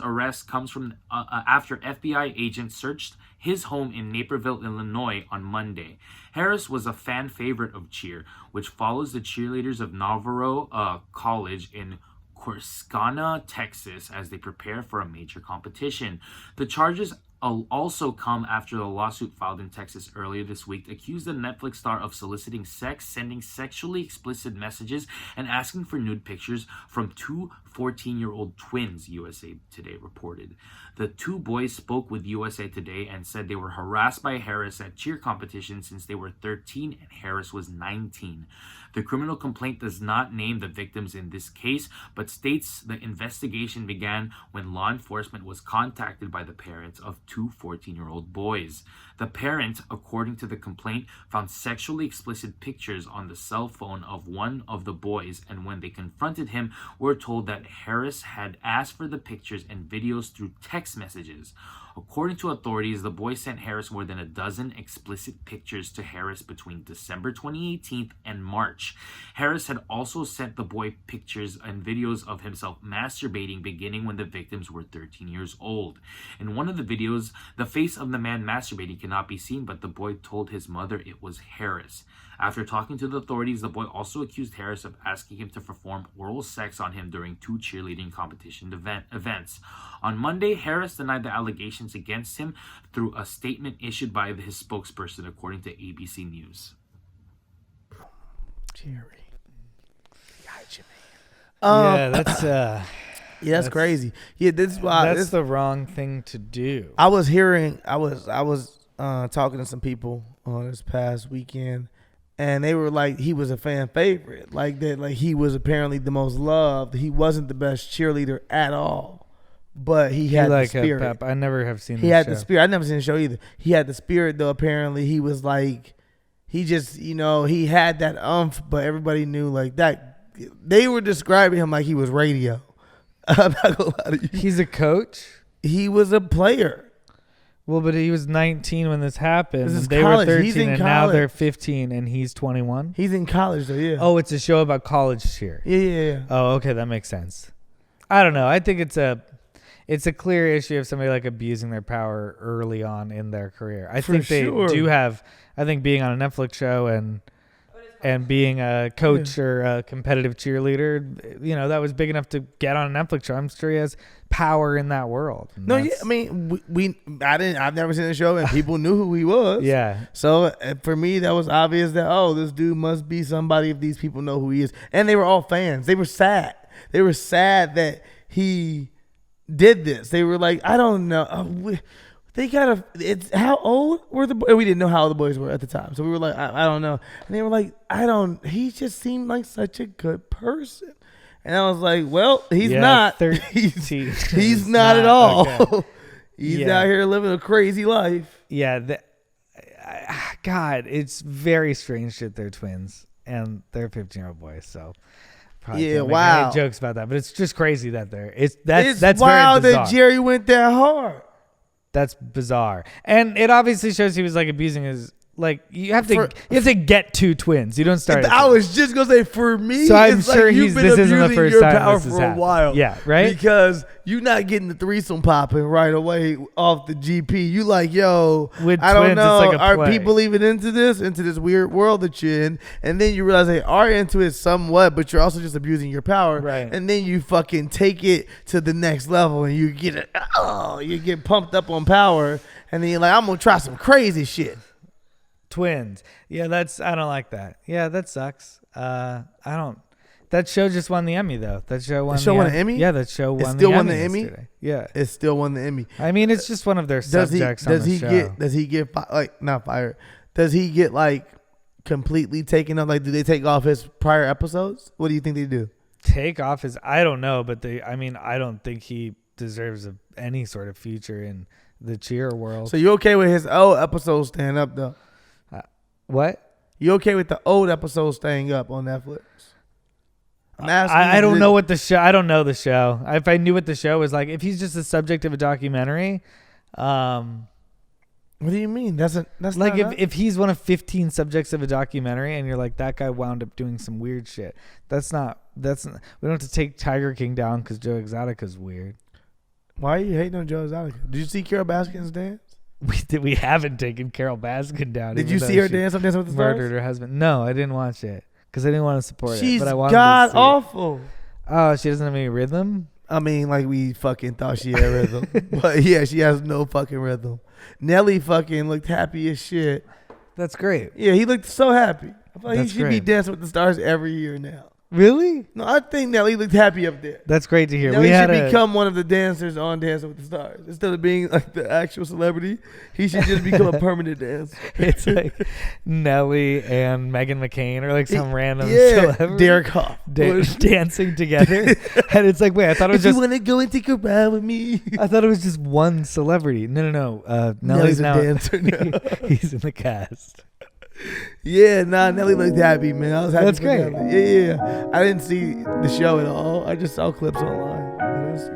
arrest comes from after FBI agents searched his home in Naperville, Illinois on Monday. Harris was a fan favorite of Cheer, which follows the cheerleaders of Navarro College in Corsicana, Texas, as they prepare for a major competition. The charges also come after the lawsuit filed in Texas earlier this week accused the Netflix star of soliciting sex, sending sexually explicit messages, and asking for nude pictures from two 14-year-old twins, USA Today reported. The two boys spoke with USA Today and said they were harassed by Harris at cheer competitions since they were 13 and Harris was 19. The criminal complaint does not name the victims in this case, but states the investigation began when law enforcement was contacted by the parents of two 14-year-old boys. The parent, according to the complaint, found sexually explicit pictures on the cell phone of one of the boys, and when they confronted him, were told that Harris had asked for the pictures and videos through text messages. According to authorities, the boy sent Harris more than a dozen explicit pictures to Harris between December 2018 and March. Harris had also sent the boy pictures and videos of himself masturbating beginning when the victims were 13 years old. In one of the videos, the face of the man masturbating cannot be seen, but the boy told his mother it was Harris. After talking to the authorities, the boy also accused Harris of asking him to perform oral sex on him during two cheerleading competition events. On Monday, Harris denied the allegations against him through a statement issued by his spokesperson, according to ABC News. Jerry. Got you, Yeah, that's crazy. Yeah, this is why that's the wrong thing to do. I was talking to some people on this past weekend, and they were like, he was a fan favorite, like that, like he was apparently the most loved. He wasn't the best cheerleader at all, but he had the spirit. I never have seen. He had the spirit. I never seen the show either. He had the spirit though. Apparently, he was like, he just, he had that umph, but everybody knew like that. They were describing him like he was radio. I'm not gonna lie to you. He's a coach. He was a player. Well, but he was 19 when this happened. This is they college. were He's 13, in and now college. they're 15, and he's 21. He's in college though. Yeah. Oh, it's a show about college cheer. Yeah. Oh, okay, that makes sense. I don't know. I think it's a clear issue of somebody like abusing their power early on in their career. I think they do have. I think being on a Netflix show and being a coach or a competitive cheerleader, that was big enough to get on a Netflix show. I'm sure he has power in that world. No, yeah, I mean, I've never seen the show, and people knew who he was. Yeah. So for me, that was obvious that this dude must be somebody if these people know who he is, and they were all fans. They were sad. They were sad that he did this. They were like, I don't know. It's how old were the boys? We didn't know how old the boys were at the time. So we were like, I don't know. And they were like, he just seemed like such a good person. And I was like, well, he's not. 13. He's not at all. Okay. He's out here living a crazy life. Yeah. God, it's very strange that they're twins and they're 15-year-old boys. So probably Yeah, can't make wow. any jokes about that, but it's just crazy that It's that's wild very bizarre. that Jerry went that hard. That's bizarre, and it obviously shows he was like abusing his. Like you have to get two twins. You don't start. I was just gonna say for me. So I'm it's sure like you've been this isn't the abusing first your time power this has for a happened. while. Yeah, right. Because you're not getting the threesome popping right away off the GP. You like, yo, With I don't twins, know. it's like a Are play. people even into this weird world that you're in? And then you realize they are into it somewhat, but you're also just abusing your power. Right. And then you fucking take it to the next level, and you get pumped up on power, and then you're like, I'm gonna try some crazy shit. Twins. Yeah, I don't like that. Yeah, that sucks. I don't. That show just won the Emmy though. That show won. won an Emmy? Yeah, that show won. still the won Emmy the Emmy? yesterday. Yeah. It still won the Emmy. I mean, it's just one of their subjects on the show. Does he get not fired? Does he get like completely taken off? Like, do they take off his prior episodes? What do you think they do? Take off his. I don't know, but I don't think he deserves any sort of future in the cheer world. So you okay with his old episodes staying up though? What? You okay with the old episodes staying up on Netflix? I'm asking I don't know what the show. I don't know the show. If I knew what the show was like, if he's just the subject of a documentary, What do you mean? That's like not if he's one of 15 subjects of a documentary, and you're like, that guy wound up doing some weird shit. That's not. We don't have to take Tiger King down because Joe Exotica's weird. Why are you hating on Joe Exotica? Did you see Carol Baskin's dance? We haven't taken Carol Baskin down. Did even you though see her she dance on Dancing with the Stars? Murdered her husband. No, I didn't watch it because I didn't want to support it. She's But I wanted god to see it. awful. Oh, she doesn't have any rhythm. I mean, like we fucking thought she had rhythm, but yeah, she has no fucking rhythm. Nelly fucking looked happy as shit. That's great. Yeah, he looked so happy. I feel like he That's should be great. Dancing with the Stars every year now. Really? No, I think Nelly looked happy up there. That's great to hear. Nelly We had should become one of the dancers on Dancing with the Stars instead of being like the actual celebrity. He should just become a permanent dancer. It's like Nelly and Meghan McCain or like some random Yeah, celebrity Derek Hoff. dancing together, and it's like, wait, I thought it was If you just. want to go and take a ride with me. I thought it was just one celebrity. No. Nelly's a now dancer now. he's in the cast. Yeah, Nelly looked happy, man. I was happy. That's for great. Nelly. Yeah. I didn't see the show at all. I just saw clips online. It was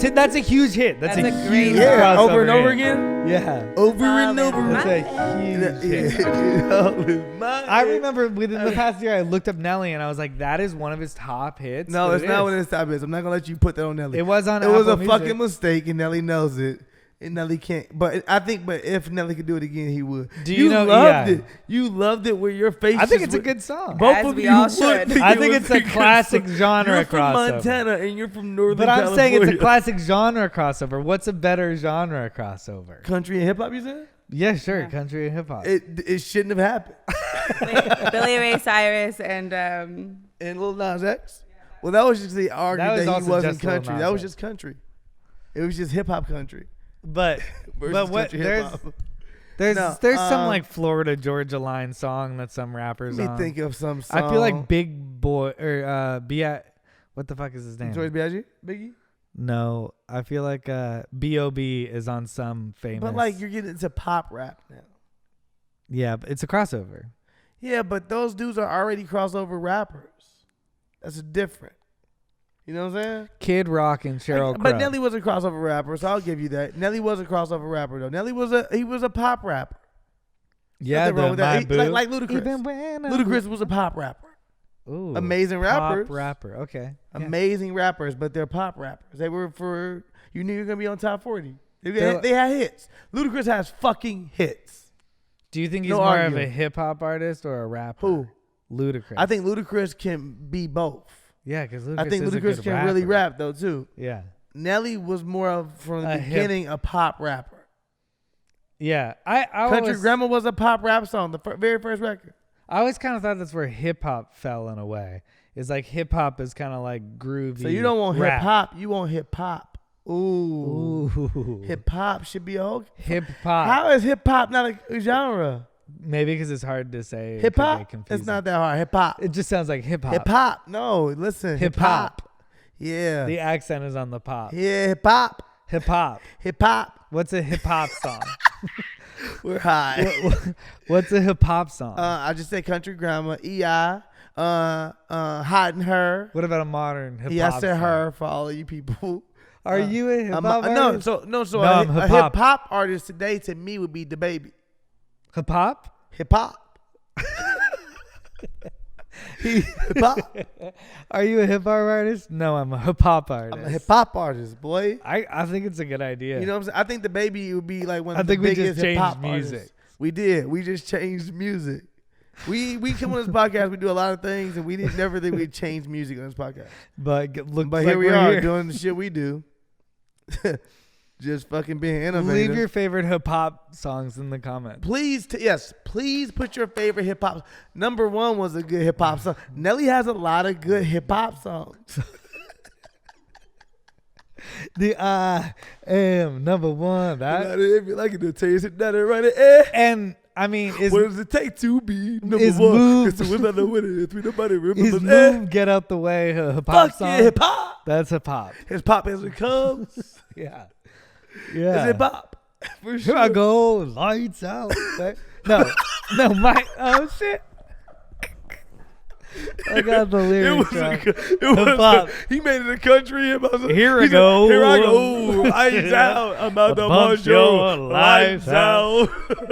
great. That's a huge hit. That's That's a a great huge hit. Yeah, crossover over and over hit. again. Yeah. Over and Love over. it. That's a huge hit. I remember within the past year, I looked up Nelly and I was like, that is one of his top hits. No, but it's it not is. what his top is. I'm not gonna let you put that on Nelly. It was on It was a Apple Music. fucking mistake, and Nelly knows it. And Nelly can't. But if Nelly could do it again, he would. Do you know? Loved Yeah. it. You loved it where your face. I think just it's a went- good song. Both As of we you all would should. think I it think was it's a good classic song. genre You're from crossover. Montana and you're from Northern But I'm saying California. it's a classic genre crossover. What's a better genre crossover? Country and hip hop, you said? Yeah, sure. Yeah. Country and hip hop. It shouldn't have happened. Billy Ray Cyrus and And Lil Nas X? Well, that was just the argument was that he also wasn't just Lil country. Nas That was X. just country. It was just hip hop country. But versus what country there's hip-hop. there's No, there's some like Florida Georgia line song that some rappers Let me on. think of some song. I feel like Big Boy or what the fuck is his name? Joyce B.I.G.? Biggie? No, I feel like B.O.B. is on some famous. But like you're getting into pop rap now. Yeah, but it's a crossover. Yeah, but those dudes are already crossover rappers. That's different. You know what I'm saying? Kid Rock and Sheryl Crow. But Nelly was a crossover rapper, so I'll give you that. Nelly was a crossover rapper though. Nelly was a pop rapper. yeah, Nothing wrong the with that. My He- Boo. like Ludacris. Even when I- Ludacris was a pop rapper. Ooh, Amazing pop rappers. rapper. Okay. Yeah. Amazing rappers, but they're pop rappers. They were for you knew you were gonna be on top 40. They're- They had hits. Ludacris has fucking hits. Do you think he's No more arguing. of a hip hop artist or a rapper? Who? Ludacris. I think Ludacris can be both. Yeah, because Ludacris. I think is a Ludacris good can rapper. really rap though too. Yeah. Nelly was more of from the A hip- beginning a pop rapper. Yeah. I Country always, Grammar was a pop rap song, the very first record. I always kind of thought that's where hip hop fell in a way. It's like hip hop is kind of like groovy. So you don't want rap. hip hop, you want hip hop. Ooh. Ooh. Hip hop should be a whole. Hip hop. How is hip hop not a genre? Maybe because it's hard to say. It Hip could hop? get confusing. It's not that hard. Hip hop. It just sounds like hip hop. Hip hop. No, listen. Hip hop. Yeah. The accent is on the pop. Yeah, hip hop. Hip hop. Hip hop. What's a hip hop song? We're high. What's a hip hop song? I just said country grammar. EI. Hiding her. What about a modern hip hop? Yeah, I said song? her for all of you people. Are you a hip hop artist? So I'm a hip-hop. hip hop artist today to me would be the baby. Hip hop? Hip hop. Hip hop. Are you a hip hop artist? No, I'm a hip hop artist. I'm a hip hop artist, boy. I think it's a good idea. You know what I'm saying? I think the baby would be like one I of the think we biggest just hip hop changed music. artists. We did. We just changed music. We come on this podcast. We do a lot of things, and we didn't never think we'd change music on this podcast. But Here we are doing the shit we do. Just fucking being innovative. Leave your favorite hip hop songs in the comments. Please, please put your favorite hip hop. Number one was a good hip hop song. Nelly has a lot of good hip hop songs. The I am number one. That If you like it, tell you sit down and write it. and I mean, What does it take to be number is one? Move- Because we're not the winner. If we nobody is remembers Move Get Out the Way a hip hop Fuck song? yeah, hip hop. That's hip hop. Hip hop as it comes. Yeah. It's Yeah. hip hop. For Here sure. I go, lights out. No, my oh shit. I got the lyrics wrong. Hip-hop. He made it a country. Here I go. Here I go. Lights out. I'm about to Bump punch your your lights out.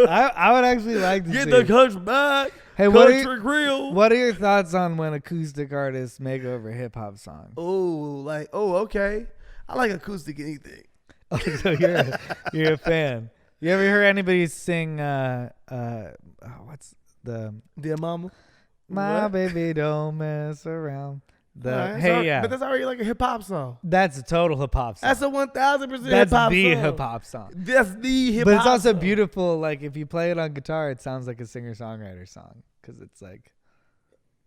I would actually like to Get see. the country back. Hey, what are Country you- grill. What are your thoughts on when acoustic artists make over hip hop songs? Okay. I like acoustic anything. Oh, so you're a fan. You ever heard anybody sing what's the Dear mama. My What? Baby Don't Mess Around? All right, Hey, sorry, yeah. But that's already like a hip hop song. That's a total hip hop song. That's a 1000% hip That's hop the song. hip hop song. That's the hip hop. But it's also song. beautiful. Like if you play it on guitar, it sounds like a singer-songwriter song because it's like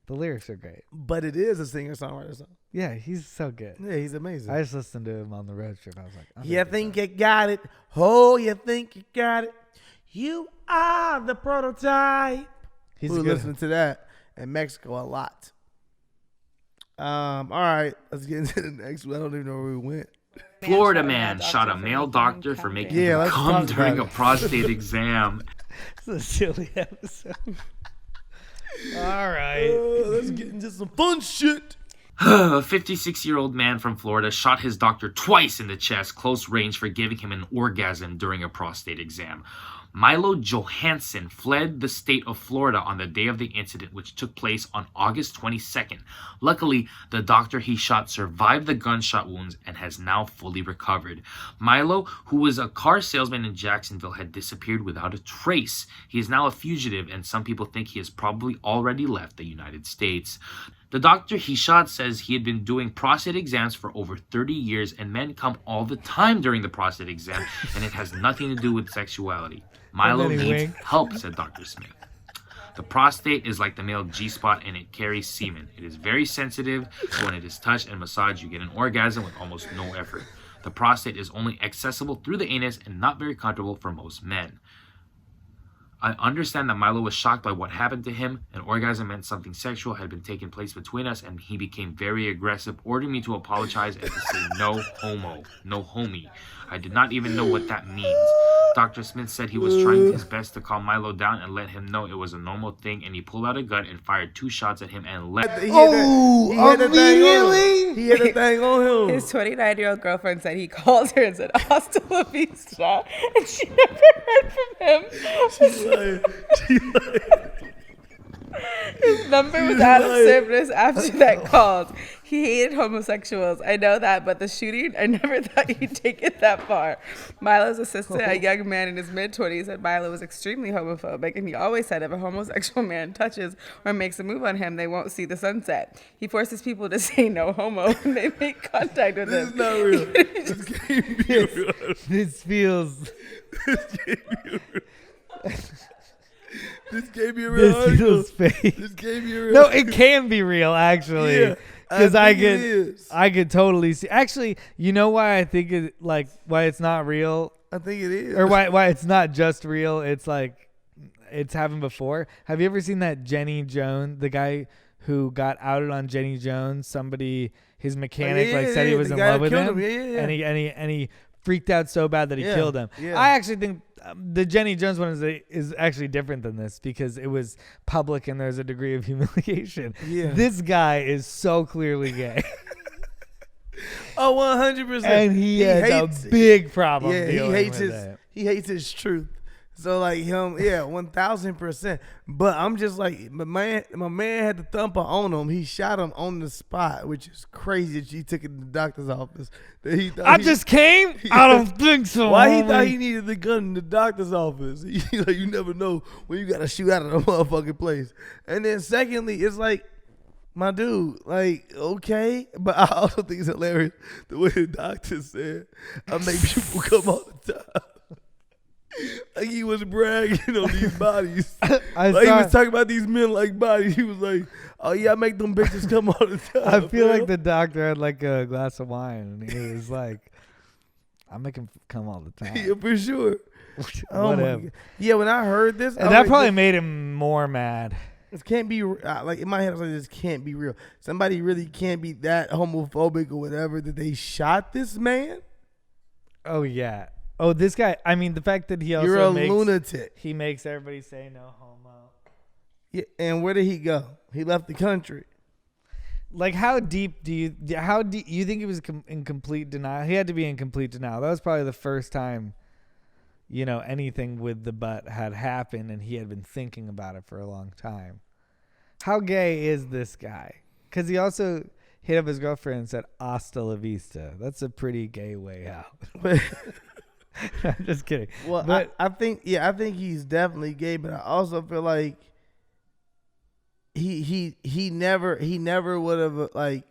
the lyrics are great. But it is a singer-songwriter song. Yeah, he's so good. Yeah, he's amazing. I just listened to him on the road trip. I was like, oh, You think you got it? Oh, you think you got it? You are the prototype. he's We a were good. listening to that in Mexico a lot. All right, let's get into the next one. I don't even know where we went. Florida man shot a male doctor for making Yeah, him let's come talk during a about it. prostate exam. It's a silly episode. All right. Let's get into some fun shit. A 56-year-old man from Florida shot his doctor twice in the chest, close range, for giving him an orgasm during a prostate exam. Milo Johansson fled the state of Florida on the day of the incident, which took place on August 22nd. Luckily, the doctor he shot survived the gunshot wounds and has now fully recovered. Milo, who was a car salesman in Jacksonville, had disappeared without a trace. He is now a fugitive, and some people think he has probably already left the United States. The doctor he shot says he had been doing prostate exams for over 30 years, and men come all the time during the prostate exam, and it has nothing to do with sexuality. Milo And then he needs winked. help, said Dr. Smith. The prostate is like the male G-spot, and it carries semen. It is very sensitive, so when it is touched and massaged, you get an orgasm with almost no effort. The prostate is only accessible through the anus and not very comfortable for most men. I understand that Milo was shocked by what happened to him. An orgasm meant something sexual had been taking place between us, and he became very aggressive, ordering me to apologize and to say no homo, no homie. I did not even know what that means. Dr. Smith said he was trying his best to calm Milo down and let him know it was a normal thing, and he pulled out a gun and fired 2 shots at him and left. He had that thing on him. He had the thing on him. His 29-year-old girlfriend said he called her and said, "Hasta la vista," and she never heard from him. His number was out of service after that called. He hated homosexuals. I know that, but the shooting, I never thought he'd take it that far. Milo's assistant, a young man in his mid-20s, said Milo was extremely homophobic, and he always said if a homosexual man touches or makes a move on him, they won't see the sunset. He forces people to say no homo when they make contact with This him. is not real. This can't be real. This feels. This gave me a real This article. feels fake. This gave me a real No, it can be real actually. Yeah, Because I think it is. I could totally see. Actually, you know why I think it why it's not real, I think it is. or why it's not just real. It's like it's happened before. Have you ever seen that Jenny Jones, the guy who got outed on Jenny Jones? Somebody, his mechanic, said he was the in guy love that with killed him, him. Yeah. and he freaked out so bad that he killed him. Yeah. I actually think the Jenny Jones one is actually different than this because it was public and there's a degree of humiliation. Yeah. This guy is so clearly gay. Oh, 100%. And he has a big problem. Yeah, he hates it. his truth. So like him, 1000%. But I'm just like, my man had the thumper on him. He shot him on the spot, which is crazy. That he took it to the doctor's office. That he thought I just came. I don't think so. Why he homie. thought he needed the gun in the doctor's office? Like, you never know when you gotta shoot out of the motherfucking place. And then secondly, it's like, my dude, like, okay, but I also think it's hilarious the way the doctor said, I make people come all the time. Like he was bragging on these bodies. He was talking about these men like bodies. He was like, oh yeah, I make them bitches come all the time. I feel like the doctor had like a glass of wine and he was like, I make him come all the time. Yeah, for sure. Oh my Whatever. God. Yeah, when I heard this, And that probably made him more mad. This can't be like in my head. I was like, this can't be real. Somebody really can't be that homophobic or whatever that they shot this man. Oh yeah. Oh, this guy. I mean, the fact that he also You're a makes, lunatic. He makes everybody say no homo. Yeah, and where did he go? He left the country. Like, how deep do you think he was in complete denial? He had to be in complete denial. That was probably the first time, anything with the butt had happened, and he had been thinking about it for a long time. How gay is this guy? Because he also hit up his girlfriend and said, "Hasta la vista." That's a pretty gay way out. I'm just kidding. Well, but I think he's definitely gay, but I also feel like he never would have I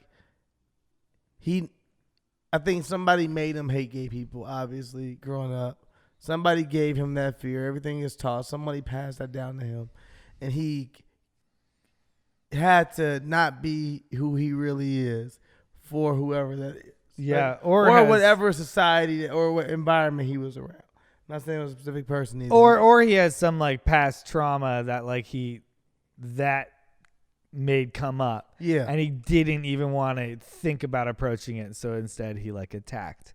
think somebody made him hate gay people. Obviously, growing up, somebody gave him that fear. Everything is taught. Somebody passed that down to him, and he had to not be who he really is for whoever that is. Yeah, or whatever society or what environment he was around. I'm not saying it was a specific person either. Or he has some like past trauma that that made come up. Yeah. And he didn't even want to think about approaching it, so instead he like attacked.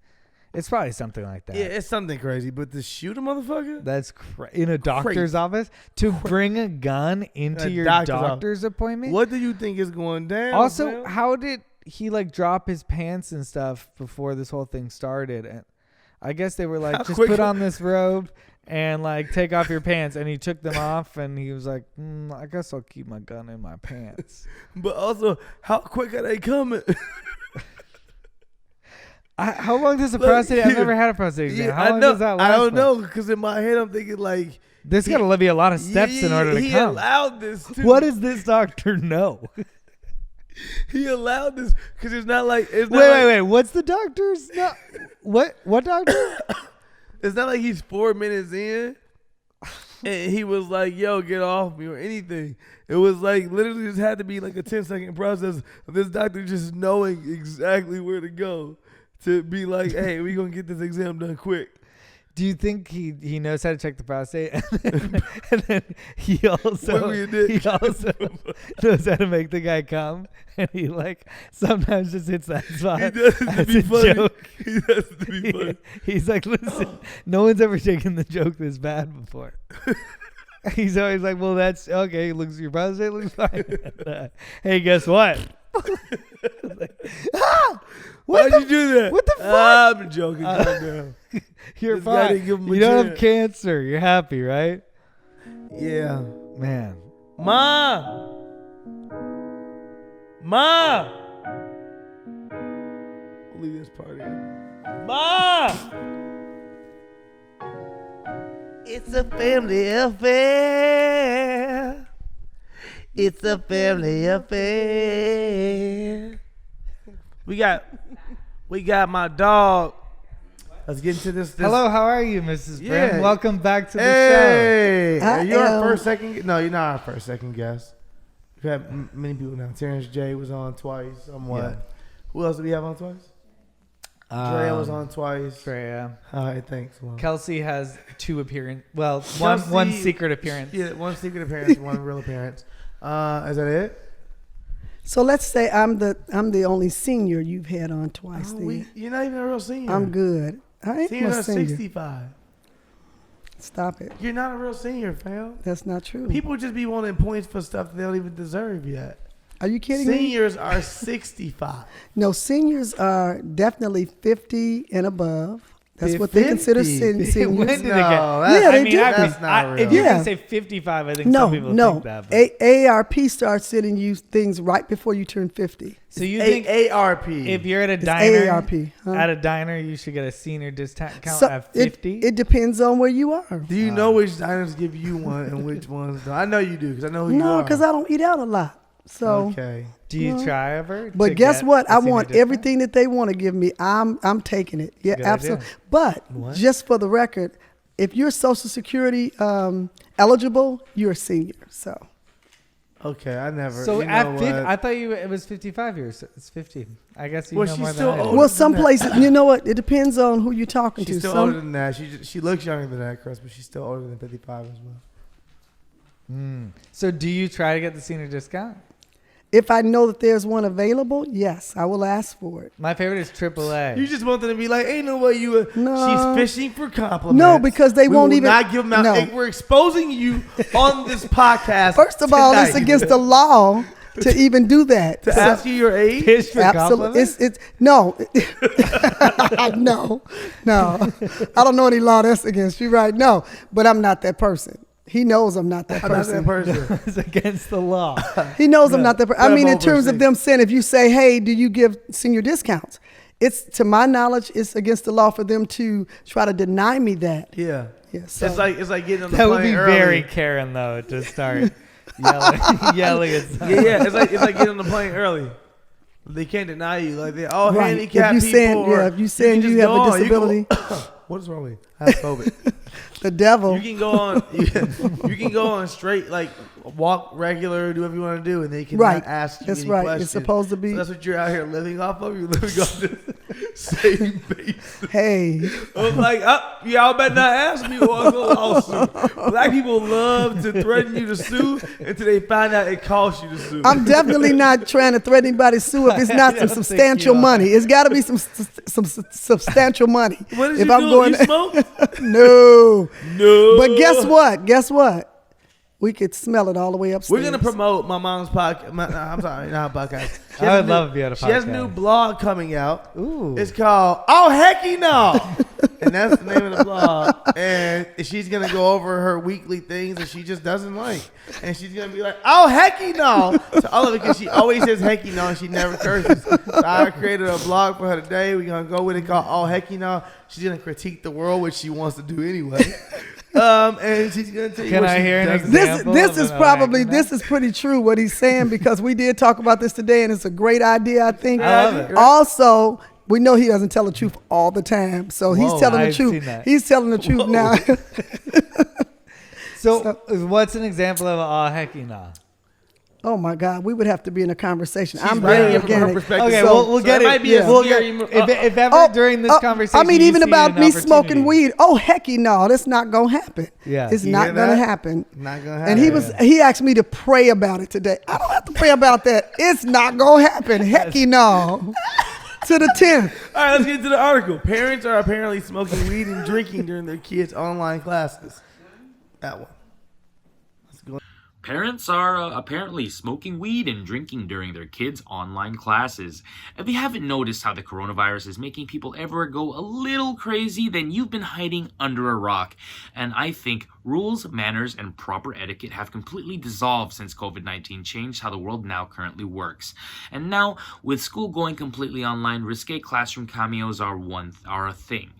It's probably something like that. Yeah, it's something crazy, but to shoot a motherfucker? That's in a doctor's office? To bring a gun into your doctor's appointment? What do you think is going down? Also, man? how did he like drop his pants and stuff before this whole thing started? And I guess they were like, just put on this robe and like take off your pants. And he took them off and he was like, I guess I'll keep my gun in my pants. But also, how quick are they coming? How long does a prostate? I've never had a prostate exam. How long does that last? I don't know, because in my head I'm thinking like, this got to be a lot of steps in order to come. He allowed this too. What does this doctor know? He allowed this because it's not like wait. What's the doctor's? No, what doctor? It's not like he's 4 minutes in and he was like, "Yo, get off me" or anything. It was like literally just had to be like a 10-second process of this doctor just knowing exactly where to go to be like, "Hey, we gonna get this exam done quick." Do you think he knows how to check the prostate, and then he also knows how to make the guy come, and he like sometimes just hits that spot? He does it to be funny. Joke. He does it to be funny. He's like, listen, no one's ever taken the joke this bad before. He's always like, well, that's okay. Your prostate looks fine. Hey, guess what? Why'd you do that? What the fuck? I'm joking. Calm down. You're This guy fine. didn't give him a You don't have chance. cancer. You're happy, right? Yeah. Man. Ma. We'll leave this part in. Ma. It's a family affair. It's a family affair. We got my dog. Let's get into this. Hello, how are you, Mrs. Brim? Yeah. Welcome back to the Hey, show. are you our first, second? No, you're not our first, second guest. We've had many people now. Terrence J was on twice. Somewhat. Yeah. Who else did we have on twice? Drea was on twice. Drea. All right, thanks. Well, Kelsey has 2 appearances. Well, Kelsey- one secret appearance. Yeah, one secret appearance, one real appearance. Is that it? So let's say I'm the only senior you've had on twice. Oh, then you're not even a real senior. I'm good. I am Seniors a are senior. 65. Stop it. You're not a real senior, fam. That's not true. People just be wanting points for stuff that they don't even deserve yet. Are you kidding me? Seniors are 65. No, seniors are definitely 50 and above. That's what they consider 50. seniors. When did it get? that's- Yeah, they I mean, do. That's not real. if you're Yeah. gonna say 55, I think No, some people no. think that. But. AARP starts sending you things right before you turn 50. So you think AARP. if you're at a It's diner, AARP. Huh? at a diner, you should get a senior discount So at 50? it depends on where you are. Do you know which diners give you one and which ones don't? I know you do because I know who you No, are. because I don't eat out a lot. So, Okay. Do you No. try ever? to but guess get what? a I senior want discount? everything that they want to give me. I'm taking it. Yeah, Good absolutely. idea. But What? just for the record, if you're Social Security eligible, you're a senior. So Okay, I never. So you know at 50, what? I thought it was 55 years. It's 50. I guess you Well, know she's more still than I do. older. well, some than that. places, you know what? It depends on who you're talking She's to. still Some- older than that. She looks younger than that, Chris, but she's still older than 55 as well. So do you try to get the senior discount? If I know that there's one available, yes, I will ask for it. My favorite is AAA. You just want them to be like, ain't no way you were. No. She's fishing for compliments. No, because they We won't will even- not give them out. No. Hey, we're exposing you on this podcast. First of all, it's tonight. against the law to even do that. To ask you your age. Fish for Absolutely, compliments? it's no, no. I don't know any law that's against you, right? No, but I'm not that person. He knows I'm not that I'm not that person. person. It's against the law. He knows I'm not that person. I Grab mean, in over terms of seat. them saying, if you say, "Hey, do you give senior discounts?" It's to my knowledge, it's against the law for them to try to deny me that. Yeah. Yeah, so- It's like getting on the That would plane be early. very Karen, though, to start yelling at someone. Yeah. It's like getting on the plane early. They can't deny you. Like they all Right. handicapped If you people. saying- or yeah, if you saying can you just have go a on. You can- disability. What is wrong with you? I have COVID. The devil. You can go on. You can go on straight, like walk regular, do whatever you want to do, and they cannot Right. ask you That's any right. questions. It's supposed to be. So that's what you're out here living off of. You're living off the same base. Hey, I'm like, y'all better not ask me or I'll go lawsuit. Black people love to threaten you to sue until they find out it costs you to sue. I'm definitely not trying to threaten anybody to sue if it's not I some don't think substantial you are. money. It's got to be some substantial money. What did if you I'm do? going, You smoke? no. No. But guess what? Guess what? We could smell it all the way upstairs. We're gonna promote my mom's podcast. I'm sorry, not podcast. She I has would a new- love if you had a She has a new podcast. blog coming out. Ooh. It's called "Oh Heckin-off," and that's the name of the blog. And she's gonna go over her weekly things that she just doesn't like, and she's gonna be like, "Oh Heckin-off," to all of it because she always says Heckin-off and she never curses. So I created a blog for her today. We're gonna go with it called "Oh Heckin-off." She's gonna critique the world, which she wants to do anyway. And she's gonna tell you Can what I she hear an doesn't example? This is of an probably accident? this is pretty true what he's saying because we did talk about this today and it's a great idea. I think. I love it. Also, we know he doesn't tell the truth all the time, so he's Whoa, telling the I've truth. seen that. He's telling the truth Whoa. now. So, what's an example of a Heckin-off? Oh my God, we would have to be in a conversation. She's I'm writing very it from her organic. perspective. Okay, So- we'll so get it it. might be a We'll scary get, mo- if ever during this conversation, I mean, you even see about an me smoking opportunity. weed. Oh, hecky no, that's not gonna happen. Yeah. It's You not hear gonna that? happen. Not gonna happen. And he asked me to pray about it today. I don't have to pray about that. It's not gonna happen. Hecky no. To the 10th. All right, let's get to the article. Parents are apparently smoking weed and drinking during their kids' online classes. That one. Let's go. Parents are apparently smoking weed and drinking during their kids' online classes. If you haven't noticed how the coronavirus is making people ever go a little crazy, then you've been hiding under a rock. And I think rules, manners, and proper etiquette have completely dissolved since COVID-19 changed how the world now currently works. And now, with school going completely online, risque classroom cameos are a thing.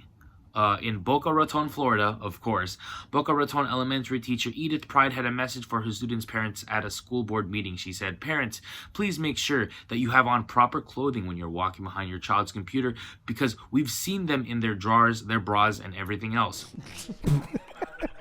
In Boca Raton, Florida, of course, Boca Raton elementary teacher Edith Pride had a message for her students' parents at a school board meeting. She said, "Parents, please make sure that you have on proper clothing when you're walking behind your child's computer because we've seen them in their drawers, their bras, and everything else."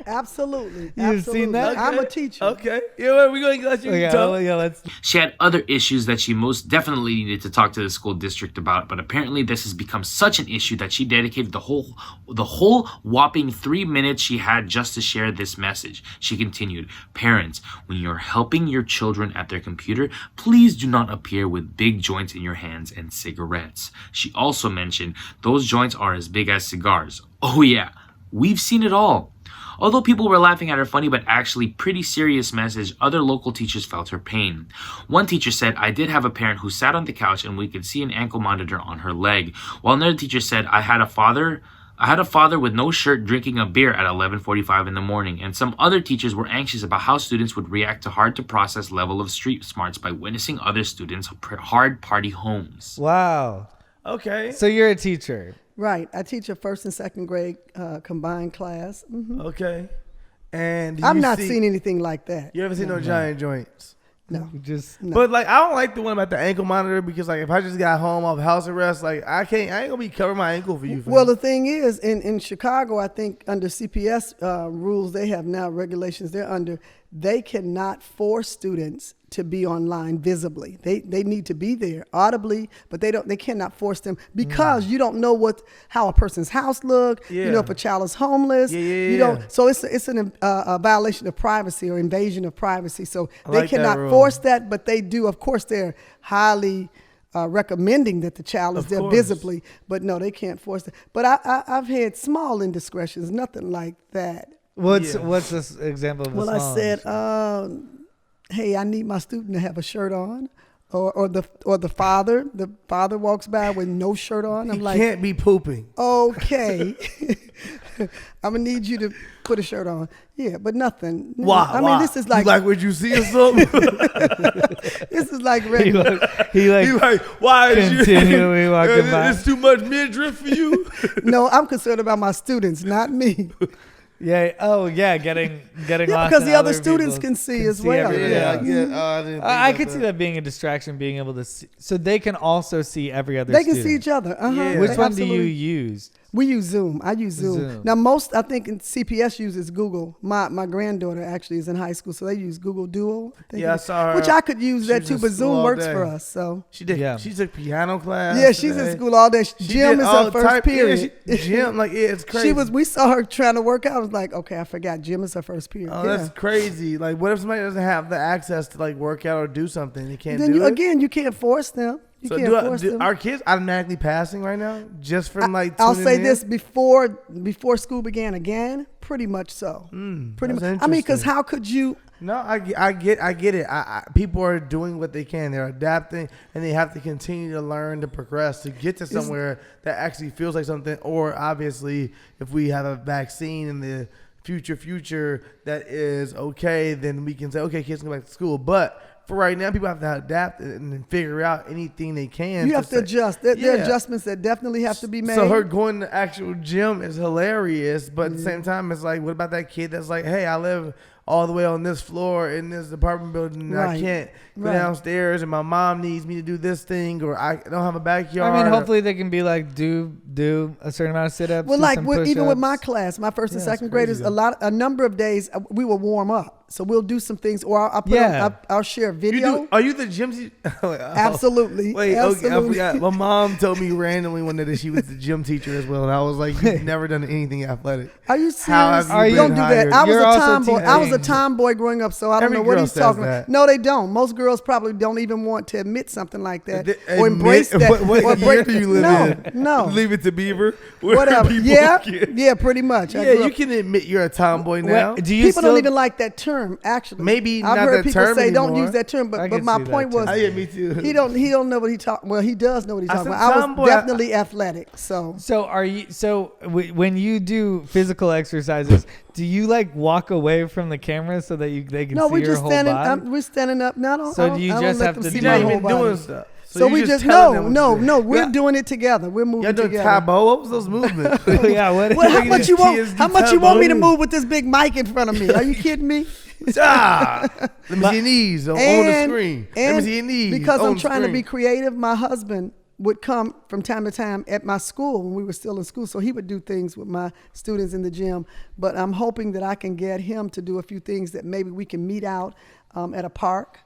Absolutely. You've seen that? I'm a teacher. Okay. Yeah, we're going to let you talk. Let's. She had other issues that she most definitely needed to talk to the school district about, but apparently this has become such an issue that she dedicated the whole whopping 3 minutes she had just to share this message. She continued, "Parents, when you're helping your children at their computer, please do not appear with big joints in your hands and cigarettes." She also mentioned those joints are as big as cigars. Oh yeah, we've seen it all. Although people were laughing at her funny but actually pretty serious message, other local teachers felt her pain. One teacher said, "I did have a parent who sat on the couch and we could see an ankle monitor on her leg." While another teacher said, I had a father with no shirt drinking a beer at 11:45 in the morning." And some other teachers were anxious about how students would react to hard to process level of street smarts by witnessing other students' hard party homes. Wow. Okay. So you're a teacher. Right. I teach a 1st and 2nd grade combined class. Okay. And I've not seen anything like that. You ever seen no giant joints? No. Just But like, I don't like the one about the ankle monitor because like if I just got home off house arrest, like I ain't gonna be covering my ankle for you. Well, the thing is, in Chicago, I think under CPS rules, they have now regulations they're under. They cannot force students to be online visibly. They need to be there audibly, but they cannot force them because you don't know how a person's house look. Yeah. You know if a child is homeless. You don't. So it's a violation of privacy or invasion of privacy. So they like that cannot rule. force that, but they do. Of course, they're highly recommending that the child is Of there course. visibly, but no, they can't force it. But I've had small indiscretions, nothing like that. what's this example of a Well, I small said, hey, I need my student to have a shirt on, or the father walks by with no shirt on. I'm You like, can't be pooping. okay, I'm gonna need you to put a shirt on. Yeah, but nothing. Why? I mean, this is like, you like what you see or something? this is like He regular. You like, why is continually walking by. It's too much midriff for you. No, I'm concerned about my students, not me. Yeah. Oh, yeah. Getting Yeah, lost because in the other other students people's- can see as well. everything. Yeah, Yeah. I didn't think I about could see that being a distraction, being able to see. So they can also see every other They can student. see each other. Yeah. Which one do you Absolutely. use? We use Zoom. I use Zoom. Zoom. Now, most, I think, in CPS uses Google. My granddaughter actually is in high school, so they use Google Duo. I think Yeah, I it is. saw her. Which I could use She that was too, in but school Zoom all works day. for us. So She did. Yeah. She took piano class. yeah, she's in today. school all day. She Gym did is all her first type- yeah, period. gym, like it's crazy. We saw her trying to work out. I was like, okay, I forgot. Gym is her first period. Oh, yeah. that's crazy. Like, what if somebody doesn't have the access to like work out or do something? They can't Then do it. you can't force them. You So can't force do them. our kids automatically passing right now just from like? I'll tuning say in? this before school began again. Pretty much so. Pretty that's much. I mean, because interesting. how could you? No, I get it. People are doing what they can. They're adapting, and they have to continue to learn to progress to get to somewhere that actually feels like something. Or obviously, if we have a vaccine in the future that is okay, then we can say, okay, kids can go back to school. But for right now, people have to adapt and figure out anything they can. You have to say- adjust. There are Yeah. adjustments that definitely have to be made. So her going to actual gym is hilarious, but at the same time, it's like, what about that kid that's like, hey, I live all the way on this floor in this apartment building, and I Right. can't go Right. downstairs, and my mom needs me to do this thing, or I don't have a backyard. I mean, hopefully they can be like do a certain amount of sit-ups. Well, do like some even with push-ups. my class, my first and Yeah, it's second graders, crazy. a number of days we will warm up. So we'll do some things, or I'll share You video. do, are you the gym teacher? Absolutely. Wait, Absolutely. okay, I forgot. My mom told me randomly one day that she was the gym teacher as well, and I was like, you've never done anything athletic. Are you serious? How have you Are you- Don't been do hired? that. I was You're a also tomboy. I was a teaching. tomboy growing up, so I don't Every know what girl he's says talking that. about. No, they don't. Most girls probably don't even want to admit something like that Admit- or embrace that. What or year do you live in? No. Leave it to Beaver. Where Whatever. people Yeah. can- Yeah, pretty much. I Yeah, grew you up- can admit you're a tomboy now. Do you People still, don't even like that term, actually. Maybe I've not heard that people term say don't anymore. use that term, I but can my see that point too. was Oh, yeah, me too. he don't know what he talking. Well, he does know what he's I talking said about. I was tomboy. definitely athletic, so So are you? So when you do physical exercises, do you like walk away from the camera so that they can no, see we're your just whole standing. body? We're standing up. No, I don't. So I don't, do you I don't just let have them to see be You're my not whole even body. doing stuff. So we just telling them what to do. no. We're Yeah. doing it together. We're moving Y'all doing together. Taebo? What was those movements? Yeah. What? Well, how Look at much this you want? TSD How much you want me to Taebo. move with this big mic in front of me? Are you kidding me? Ah, let me see your knees on the screen. Let me and see your knees because on I'm the trying to be screen. creative. My husband would come from time to time at my school when we were still in school. So he would do things with my students in the gym. But I'm hoping that I can get him to do a few things that maybe we can meet out at a park.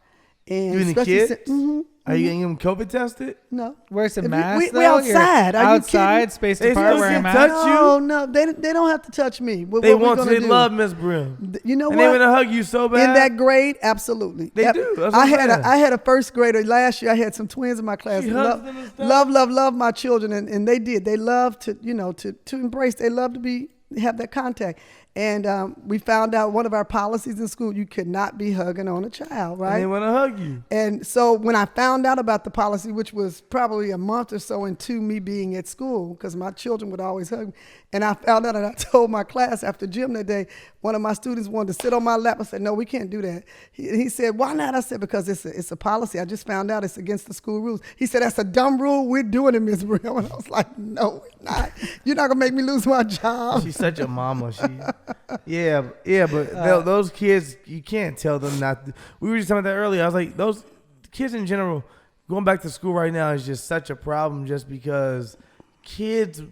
And You and the especially kids? Are you getting them COVID tested? No. Wear some If masks. we outside. Are you outside, kidding? spaced They apart, still wearing can masks. touch No, no, they don't have to touch me. They want to. They love Miss Brim. You know And what? they want to hug you so bad. In that grade, absolutely. They do. That's what I I'm had saying. I had a first grader last year. I had some twins in my class. She hugs them and stuff? Love my children, and they did. They love to to embrace. They love to have that contact. And we found out one of our policies in school: you could not be hugging on a child, right? And they want to hug you. And so when I found out about the policy, which was probably a month or so into me being at school, because my children would always hug me, and I found out and I told my class after gym that day, one of my students wanted to sit on my lap. I said, no, we can't do that. He said, why not? I said, because it's a policy. I just found out it's against the school rules. He said, that's a dumb rule. We're doing it, Ms. Brim. And I was like, no, we're not. You're not going to make me lose my job. She's such a mama. Yeah, but those kids, you can't tell them not. We were just talking about that earlier. I was like, those kids in general, going back to school right now is just such a problem just because kids